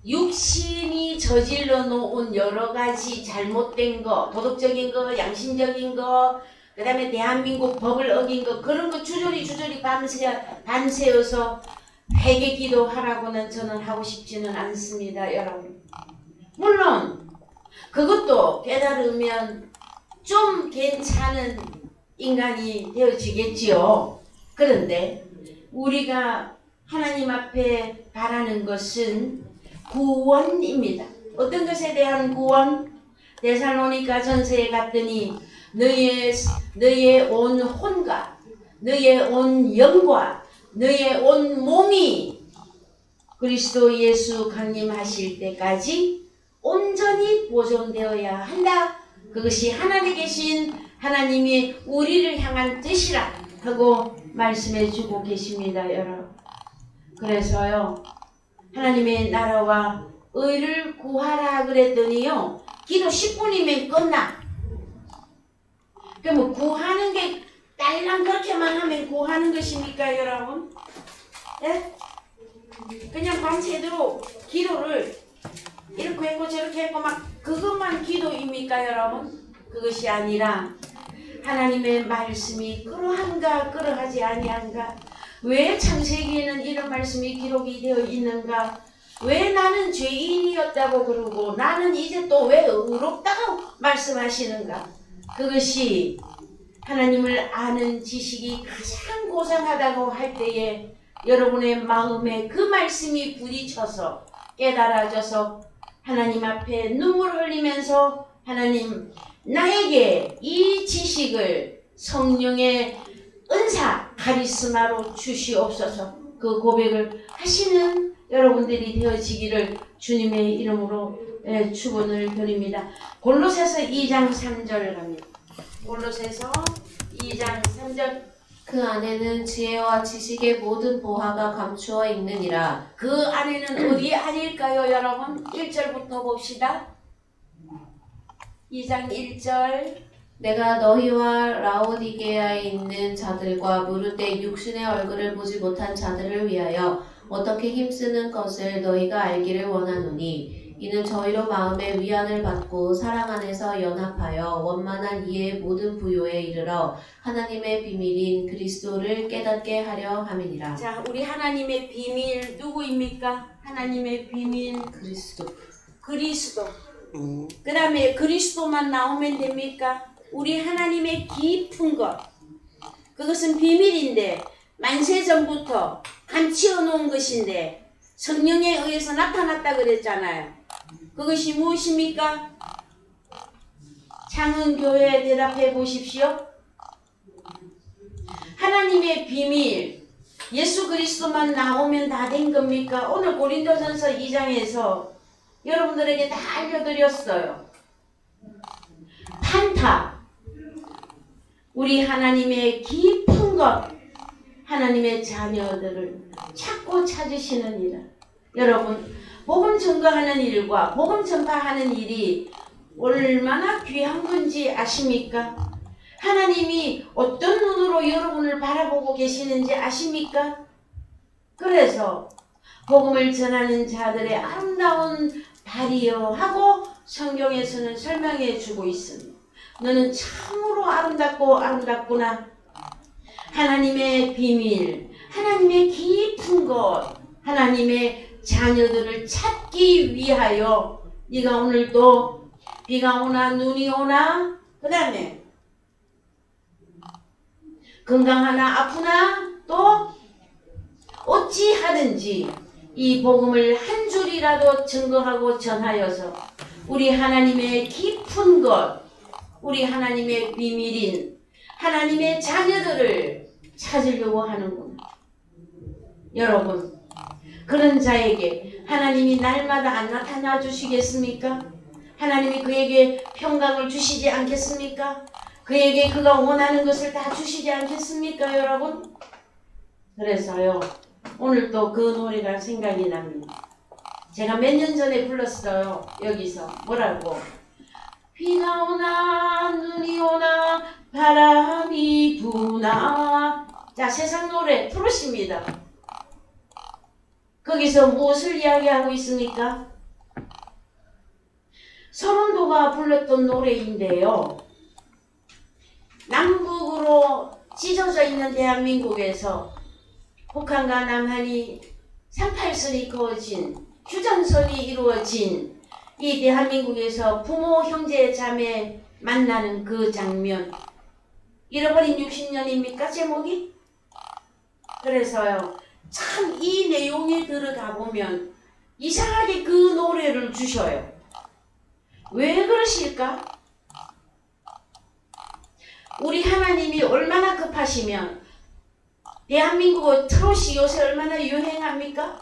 육신이 저질러 놓은 여러 가지 잘못된 거, 도덕적인 거, 양심적인 거, 그 다음에 대한민국 법을 어긴 거, 그런 거 주저리 밤새워서 회개 기도하라고는 저는 하고 싶지는 않습니다, 여러분. 물론 그것도 깨달으면 좀 괜찮은 인간이 되어지겠지요. 그런데 우리가 하나님 앞에 바라는 것은 구원입니다. 어떤 것에 대한 구원? 데살로니가 전서에 갔더니 너의 온 혼과 너의 온 영과 너의 온 몸이 그리스도 예수 강림하실 때까지 온전히 보존되어야 한다. 그것이 하늘에 계신 하나님이 우리를 향한 뜻이라 하고 말씀해 주고 계십니다, 여러분. 그래서요, 하나님의 나라와 의를 구하라 그랬더니요, 기도 10분이면 끝나. 그럼 구하는 게 딸랑 그렇게만 하면 구하는 것입니까, 여러분? 예? 그냥 밤새도록 기도를 이렇게 했고 저렇게 했고 막 그것만 기도입니까, 여러분? 그것이 아니라 하나님의 말씀이 그러한가 그러하지 아니한가, 왜 창세기에는 이런 말씀이 기록이 되어 있는가, 왜 나는 죄인이었다고 그러고 나는 이제 또 왜 의롭다고 말씀하시는가. 그것이 하나님을 아는 지식이 가장 고상하다고 할 때에 여러분의 마음에 그 말씀이 부딪혀서 깨달아져서 하나님 앞에 눈물 흘리면서 하나님, 나에게 이 지식을 성령의 은사 카리스마로 주시옵소서, 그 고백을 하시는 여러분들이 되어지기를 주님의 이름으로 축원을 드립니다. 골로새서 2장 3절 갑니다. 골로새서 2장 3절. 그 안에는 지혜와 지식의 모든 보화가 감추어 있느니라. 그 안에는 어디 아닐까요, 여러분? 1절부터 봅시다. 2장 1절. 내가 너희와 라오디게아에 있는 자들과 무릇대 육신의 얼굴을 보지 못한 자들을 위하여 어떻게 힘쓰는 것을 너희가 알기를 원하노니, 이는 저희로 마음의 위안을 받고 사랑 안에서 연합하여 원만한 이해의 모든 부요에 이르러 하나님의 비밀인 그리스도를 깨닫게 하려 함이니라. 자, 우리 하나님의 비밀 누구입니까? 하나님의 비밀 그리스도. 그 다음에 그리스도만 나오면 됩니까? 우리 하나님의 깊은 것, 그것은 비밀인데 만세전부터 감추어 놓은 것인데 성령에 의해서 나타났다 그랬잖아요. 그것이 무엇입니까? 창은교회 대답해 보십시오. 하나님의 비밀, 예수 그리스도만 나오면 다 된 겁니까? 오늘 고린도전서 2장에서 여러분들에게 다 알려드렸어요. 판타, 우리 하나님의 깊은 것, 하나님의 자녀들을 찾고 찾으시는 일. 여러분, 복음 증거하는 일과 복음 전파하는 일이 얼마나 귀한 건지 아십니까? 하나님이 어떤 눈으로 여러분을 바라보고 계시는지 아십니까? 그래서 복음을 전하는 자들의 아름다운 발이여 하고 성경에서는 설명해 주고 있습니다. 너는 참으로 아름답고 아름답구나. 하나님의 비밀, 하나님의 깊은 것, 하나님의 자녀들을 찾기 위하여 네가 오늘도 비가 오나 눈이 오나 그 다음에 건강하나 아프나 또 어찌 하든지 이 복음을 한 줄이라도 증거하고 전하여서 우리 하나님의 깊은 것, 우리 하나님의 비밀인 하나님의 자녀들을 찾으려고 하는구나. 여러분, 그런 자에게 하나님이 날마다 안 나타나 주시겠습니까? 하나님이 그에게 평강을 주시지 않겠습니까? 그에게 그가 원하는 것을 다 주시지 않겠습니까, 여러분? 그래서요, 오늘 또 그 노래가 생각이 납니다. 제가 몇 년 전에 불렀어요. 여기서 뭐라고? 비가 오나 눈이 오나 바람이 부나. 자, 세상 노래 트롯입니다. 거기서 무엇을 이야기하고 있습니까? 서른도가 불렀던 노래인데요. 남북으로 찢어져 있는 대한민국에서 북한과 남한이 38선이 그어진 휴전선이 이루어진 이 대한민국에서 부모, 형제, 자매 만나는 그 장면. 잃어버린 60년입니까? 제목이? 그래서요. 참 이 내용에 들어가 보면 이상하게 그 노래를 주셔요. 왜 그러실까? 우리 하나님이 얼마나 급하시면 대한민국 트롯이 요새 얼마나 유행합니까?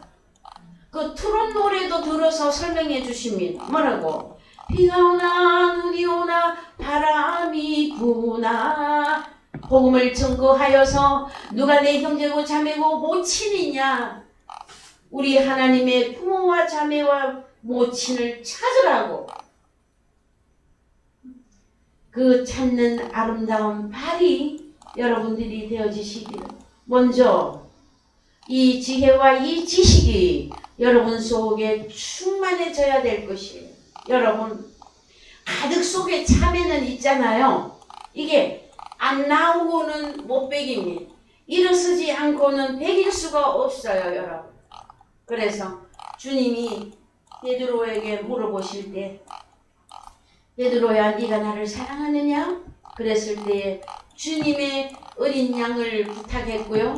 그 트롯 노래도 들어서 설명해 주십니다. 뭐라고? 비가 오나 눈이 오나 바람이 부나 복음을 증거하여서 누가 내 형제고 자매고 모친이냐? 우리 하나님의 부모와 자매와 모친을 찾으라고. 그 찾는 아름다운 발이 여러분들이 되어지시기를. 먼저 이 지혜와 이 지식이 여러분 속에 충만해져야 될 것이에요. 여러분 가득 속에 참외는 있잖아요. 이게 안 나오고는 못 베깁니다. 일어서지 않고는 베길 수가 없어요, 여러분. 그래서 주님이 베드로에게 물어보실 때 베드로야 네가 나를 사랑하느냐? 그랬을 때에 주님의 어린 양을 부탁했고요.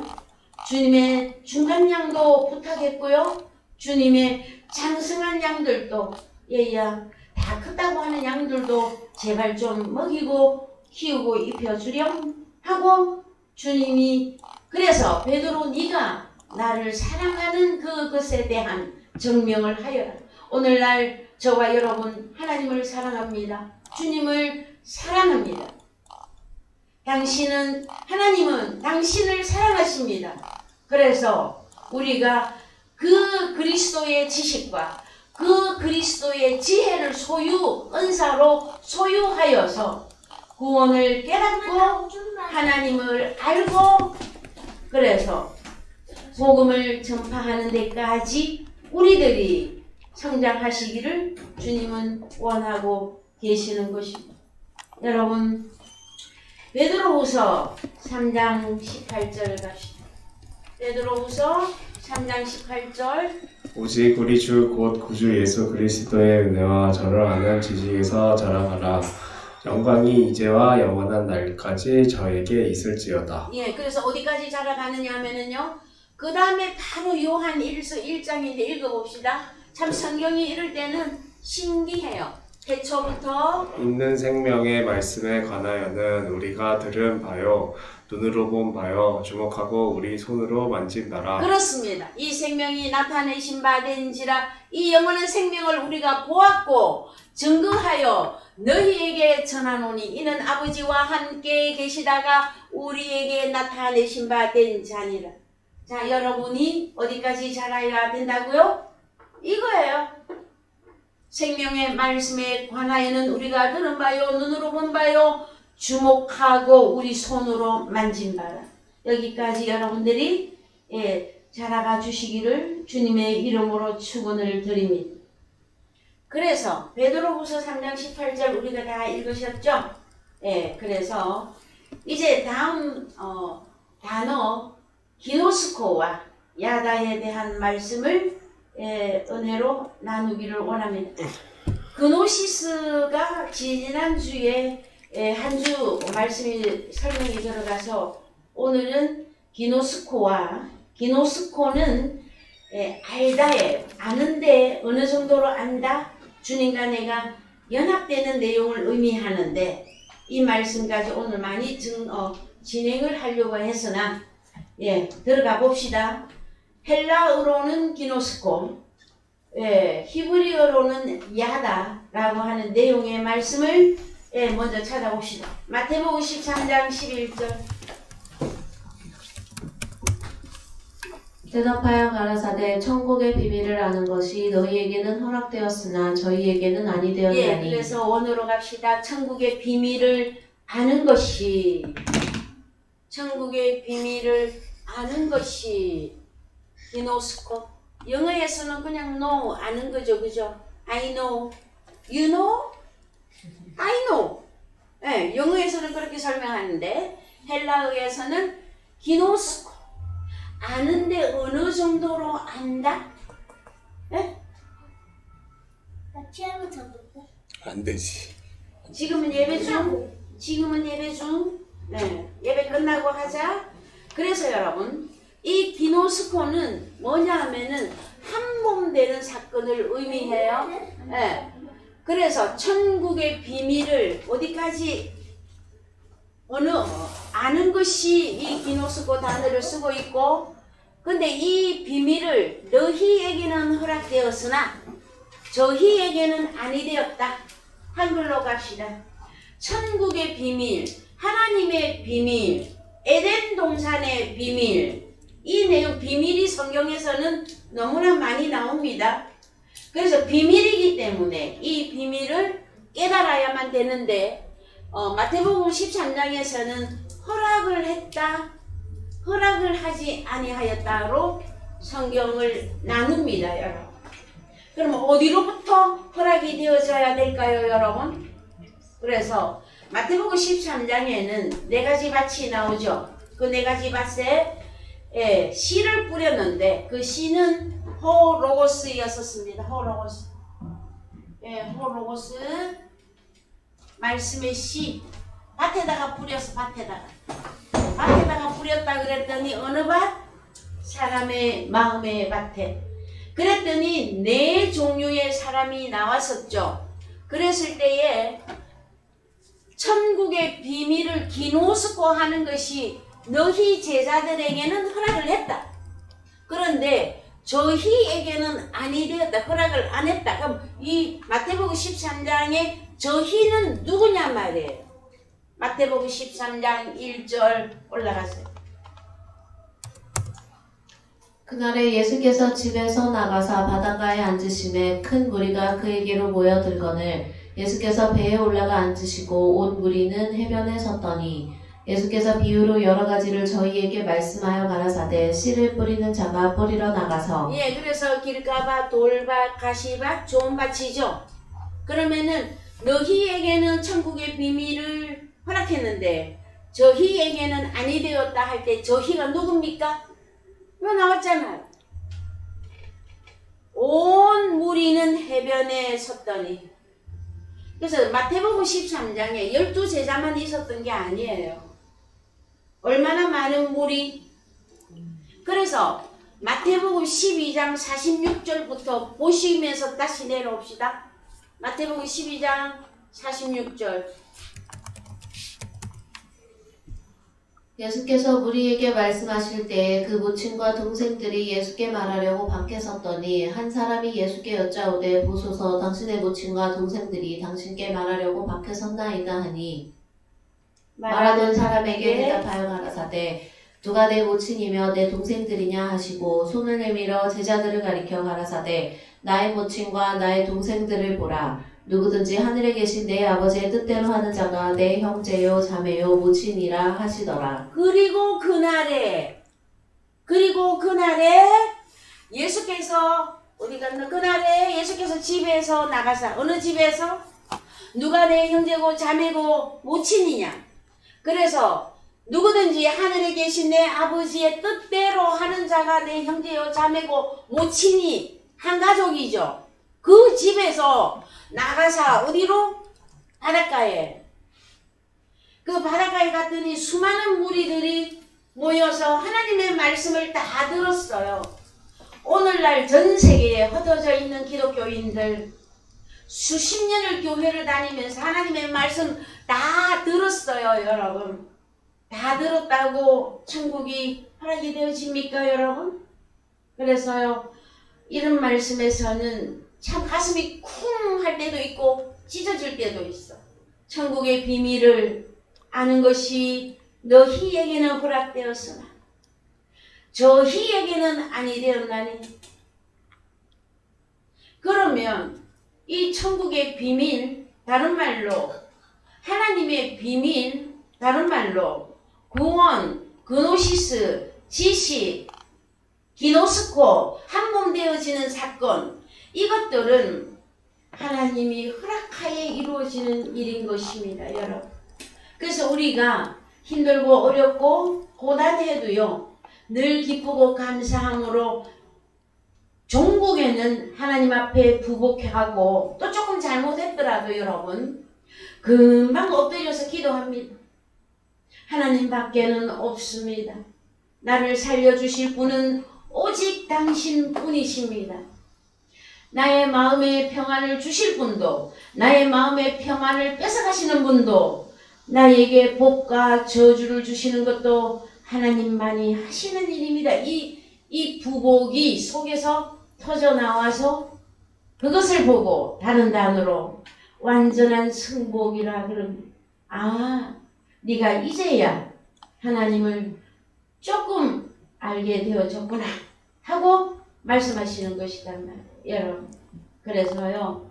주님의 중간 양도 부탁했고요. 주님의 장성한 양들도 얘야 다 컸다고 하는 양들도 제발 좀 먹이고 키우고 입혀주렴 하고 주님이 그래서 베드로 네가 나를 사랑하는 그것에 대한 증명을 하여라. 오늘날 저와 여러분 하나님을 사랑합니다. 주님을 사랑합니다. 당신은 하나님은 당신을 사랑하십니다. 그래서 우리가 그 그리스도의 지식과 그 그리스도의 지혜를 은사로 소유하여서 구원을 깨닫고 하나님을 알고 그래서 복음을 전파하는 데까지 우리들이 성장하시기를 주님은 원하고 계시는 것입니다. 여러분 베드로후서 3장 18절 갑시다. 베드로후서 3장 18절 오직 우리 주 곧 구주 예수 그리스도의 은혜와 저를 아는 지식에서 자랑하라. 영광이 이제와 영원한 날까지 저에게 있을지어다. 예, 그래서 어디까지 자라가느냐 하면은요. 그 다음에 바로 요한 1장인데 읽어봅시다. 참 성경이 이럴 때는 신기해요. 태초부터 있는 생명의 말씀에 관하여는 우리가 들은 바요 눈으로 본 바요 주목하고 우리 손으로 만진 바라. 그렇습니다. 이 생명이 나타내신 바 된지라 이 영원한 생명을 우리가 보았고 증거하여 너희에게 전하노니 이는 아버지와 함께 계시다가 우리에게 나타내신 바 된 자니라. 자, 여러분이 어디까지 자라야 된다고요? 이거예요. 생명의 말씀에 관하여는 우리가 들은 바요, 눈으로 본 바요, 주목하고 우리 손으로 만진 바라. 여기까지 여러분들이 자라가 주시기를 주님의 이름으로 축원을 드립니다. 그래서 베드로후서 3장 18절 우리가 다 읽으셨죠? 그래서 이제 다음 단어 기노스코와 야다에 대한 말씀을 은혜로 나누기를 원합니다. 그노시스가 지난주에 한 주 말씀이 설명이 들어가서 오늘은 기노스코는 알다예요. 아는데 어느 정도로 안다? 주님과 내가 연합되는 내용을 의미하는데 이 말씀까지 오늘 많이 진행을 하려고 했으나 들어가 봅시다. 헬라어로는 기노스코, 히브리어로는 야다라고 하는 내용의 말씀을 먼저 찾아봅시다. 마태복음 13장 11절. 대답하여 가라사대 천국의 비밀을 아는 것이 너희에게는 허락되었으나 저희에게는 아니 되었나니. 그래서 원어로 갑시다. 천국의 비밀을 아는 것이 기노스코. 영어에서는 그냥 know 아는 거죠, 그죠? I know, you know, I know. 영어에서는 그렇게 설명하는데 헬라어에서는 기노스코. 아는데 어느 정도로 안다? 나 피아노 쳤는데. 안 되지. 지금은 예배 중. 예배 끝나고 하자. 그래서 여러분, 이 기노스코는 뭐냐 하면은 한 몸 되는 사건을 의미해요. 그래서 천국의 비밀을 어디까지 아는 것이 이 기노스코 단어를 쓰고 있고, 근데 이 비밀을 너희에게는 허락되었으나 저희에게는 아니 되었다. 한글로 갑시다. 천국의 비밀, 하나님의 비밀, 에덴 동산의 비밀, 이 내용 비밀이 성경에서는 너무나 많이 나옵니다. 그래서 비밀이기 때문에 이 비밀을 깨달아야만 되는데 마태복음 13장에서는 허락을 했다, 허락을 하지 아니하였다로 성경을 나눕니다, 여러분. 그럼 어디로부터 허락이 되어져야 될까요, 여러분? 그래서 마태복음 13장에는 네 가지 밭이 나오죠. 그 네 가지 밭에 씨를 뿌렸는데 그 씨는 호로고스였었습니다. 호로고스. 호로고스. 말씀의 씨. 밭에다가 뿌렸어, 밭에다가 뿌렸다 그랬더니 어느 밭? 사람의 마음의 밭에. 그랬더니 네 종류의 사람이 나왔었죠. 그랬을 때에 천국의 비밀을 기노스코 하는 것이 너희 제자들에게는 허락을 했다. 그런데 저희에게는 아니 되었다. 허락을 안 했다. 그럼 이 마태복음 13장에 저희는 누구냐 말이에요. 마태복음 13장 1절 올라가세요. 그날에 예수께서 집에서 나가사 바닷가에 앉으심에 큰 무리가 그에게로 모여들거늘 예수께서 배에 올라가 앉으시고 온 무리는 해변에 섰더니 예수께서 비유로 여러 가지를 저희에게 말씀하여 가라사대 씨를 뿌리는 자가 뿌리러 나가서. 그래서 길가밭, 돌밭, 가시밭, 좋은 밭이죠. 그러면은 너희에게는 천국의 비밀을 허락했는데 저희에게는 아니 되었다 할 때 저희가 누굽니까? 이거 나왔잖아요. 온 무리는 해변에 섰더니. 그래서 마태복음 13장에 12제자만 있었던 게 아니에요. 얼마나 많은 무리. 그래서 마태복음 12장 46절부터 보시면서 다시 내려옵시다. 마태복음 12장 46절. 예수께서 무리에게 말씀하실 때에 그 모친과 동생들이 예수께 말하려고 밖에 섰더니 한 사람이 예수께 여짜오되 보소서 당신의 모친과 동생들이 당신께 말하려고 밖에 섰나이다 하니 말하던 사람에게 대답하여 가라사대 누가 내 모친이며 내 동생들이냐 하시고 손을 내밀어 제자들을 가리켜 가라사대 나의 모친과 나의 동생들을 보라. 누구든지 하늘에 계신 내 아버지의 뜻대로 하는 자가 내 형제요 자매요 모친이라 하시더라. 그리고 그날에 예수께서 어디 갔나? 그날에 예수께서 집에서 나가사 어느 집에서 누가 내 형제고 자매고 모친이냐? 그래서 누구든지 하늘에 계신 내 아버지의 뜻대로 하는 자가 내 형제요 자매고 모친이 한 가족이죠. 그 집에서 나가사 어디로? 바닷가에. 그 바닷가에 갔더니 수많은 무리들이 모여서 하나님의 말씀을 다 들었어요. 오늘날 전 세계에 흩어져 있는 기독교인들 수십 년을 교회를 다니면서 하나님의 말씀 다 들었어요, 여러분. 다 들었다고 천국이 허락이 되어집니까, 여러분? 그래서요, 이런 말씀에서는 참 가슴이 쿵 할 때도 있고 찢어질 때도 있어. 천국의 비밀을 아는 것이 너희에게는 허락되었으나 저희에게는 아니 되었나니. 그러면 이 천국의 비밀, 다른 말로 하나님의 비밀, 다른 말로 구원, 그노시스, 지식, 기노스코, 한몸 되어지는 사건, 이것들은 하나님이 허락하에 이루어지는 일인 것입니다, 여러분. 그래서 우리가 힘들고 어렵고 고단해도요, 늘 기쁘고 감사함으로 종국에는 하나님 앞에 부복하고 또 조금 잘못했더라도 여러분 금방 엎드려서 기도합니다. 하나님 밖에는 없습니다. 나를 살려주실 분은 오직 당신 뿐이십니다. 나의 마음의 평안을 주실 분도, 나의 마음의 평안을 뺏어가시는 분도, 나에게 복과 저주를 주시는 것도 하나님만이 하시는 일입니다. 이 부복이 속에서 터져 나와서 그것을 보고 다른 단어로 완전한 승복이라 그럽니다. 아, 네가 이제야 하나님을 조금 알게 되어졌구나 하고 말씀하시는 것이단 말이에요, 여러분. 그래서요,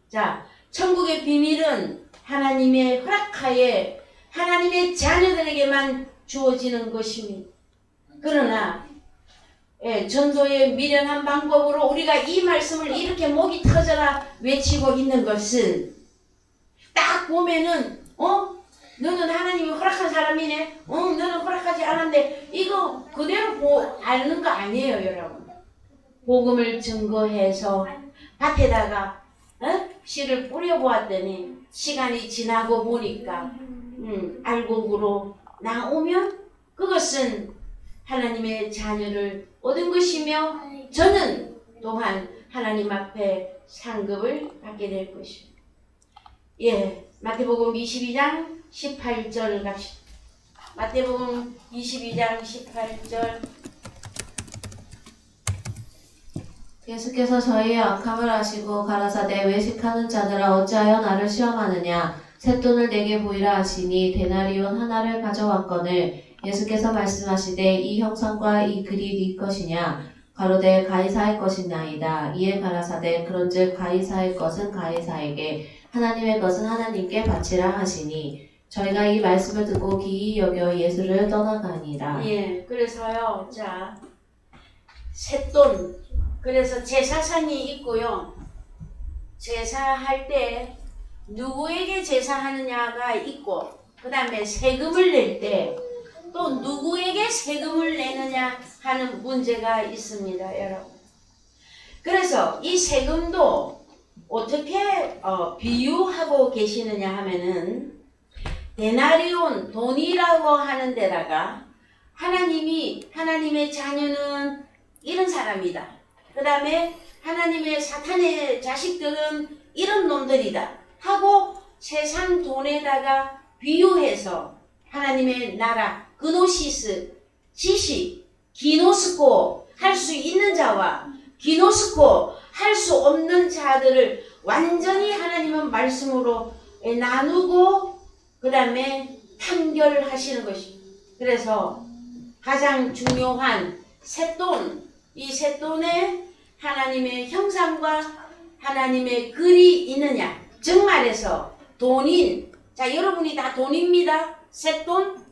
자, 천국의 비밀은 하나님의 허락하에 하나님의 자녀들에게만 주어지는 것입니다. 그러나 전도의 미련한 방법으로 우리가 이 말씀을 이렇게 목이 터져라 외치고 있는 것은 딱 보면은 너는 하나님이 허락한 사람이네. 너는 허락하지 않았는데 이거 그대로 알는 거 아니에요, 여러분. 복음을 증거해서 밭에다가 씨를 뿌려보았더니 시간이 지나고 보니까 알곡으로 나오면 그것은 하나님의 자녀를 얻은 것이며 저는 또한 하나님 앞에 상급을 받게 될 것입니다. 예, 마태복음 22장 18절 갑시다. 마태복음 22장 18절. 예수께서 저희의 악함을 아시고 가라사대 외식하는 자들아 어찌하여 나를 시험하느냐 쇳돈을 내게 보이라 하시니 데나리온 하나를 가져왔거늘 예수께서 말씀하시되 이 형상과 이 글이 네 것이냐 가로되 가이사의 것이나이다. 이에 가라사대 그런즉 가이사의 것은 가이사에게 하나님의 것은 하나님께 바치라 하시니 저희가 이 말씀을 듣고 기이 여겨 예수를 떠나가니라. 예, 그래서요, 자, 쇳돈, 그래서 제사상이 있고요. 제사할 때 누구에게 제사하느냐가 있고, 그 다음에 세금을 낼 때 또 누구에게 세금을 내느냐 하는 문제가 있습니다, 여러분. 그래서 이 세금도 어떻게 비유하고 계시느냐 하면은 데나리온, 돈이라고 하는 데다가 하나님이, 하나님의 자녀는 이런 사람이다. 그 다음에 하나님의 사탄의 자식들은 이런 놈들이다 하고 세상 돈에다가 비유해서 하나님의 나라, 그노시스, 지식, 기노스코 할 수 있는 자와 기노스코 할 수 없는 자들을 완전히 하나님은 말씀으로 나누고 그 다음에 판결하시는 것입니다. 그래서 가장 중요한 쇳돈, 이 쇳돈에 하나님의 형상과 하나님의 글이 있느냐? 정말해서 돈인, 자 여러분이 다 돈입니다. 셋돈?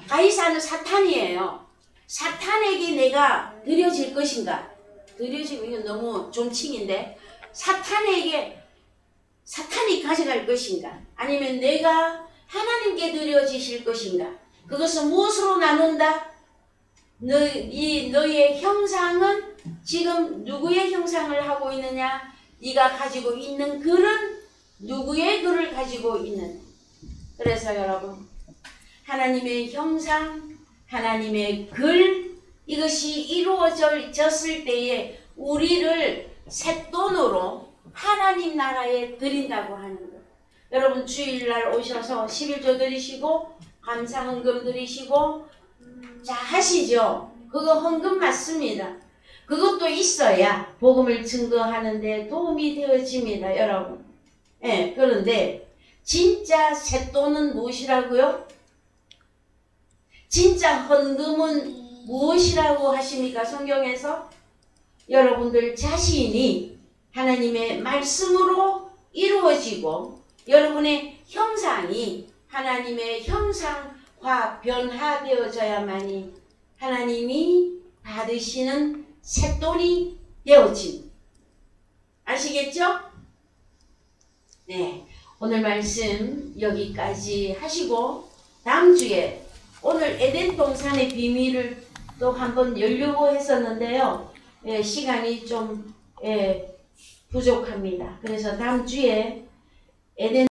가이사는 사탄이에요. 사탄에게 내가 드려질 것인가? 드려지고 이건 너무 존칭인데 사탄에게 사탄이 가져갈 것인가? 아니면 내가 하나님께 드려지실 것인가? 그것은 무엇으로 나눈다? 너의 형상은 지금 누구의 형상을 하고 있느냐? 네가 가지고 있는 글은 누구의 글을 가지고 있느냐? 그래서 여러분 하나님의 형상, 하나님의 글 이것이 이루어졌을 때에 우리를 쇳돈으로 하나님 나라에 드린다고 하는 것. 여러분 주일날 오셔서 11조 드리시고 감사헌금 드리시고 자 하시죠. 그거 헌금 맞습니다. 그것도 있어야 복음을 증거하는 데 도움이 되어집니다. 여러분. 예, 그런데 진짜 쇳돈은 무엇이라고요? 진짜 헌금은 무엇이라고 하십니까? 성경에서? 여러분들 자신이 하나님의 말씀으로 이루어지고 여러분의 형상이 하나님의 형상화 변화되어져야만이 하나님이 받으시는 쇳돈이 되어진. 아시겠죠? 네, 오늘 말씀 여기까지 하시고 다음 주에 오늘 에덴 동산의 비밀을 또 한번 열려고 했었는데요. 예, 시간이 좀 부족합니다. 그래서 다음 주에 에덴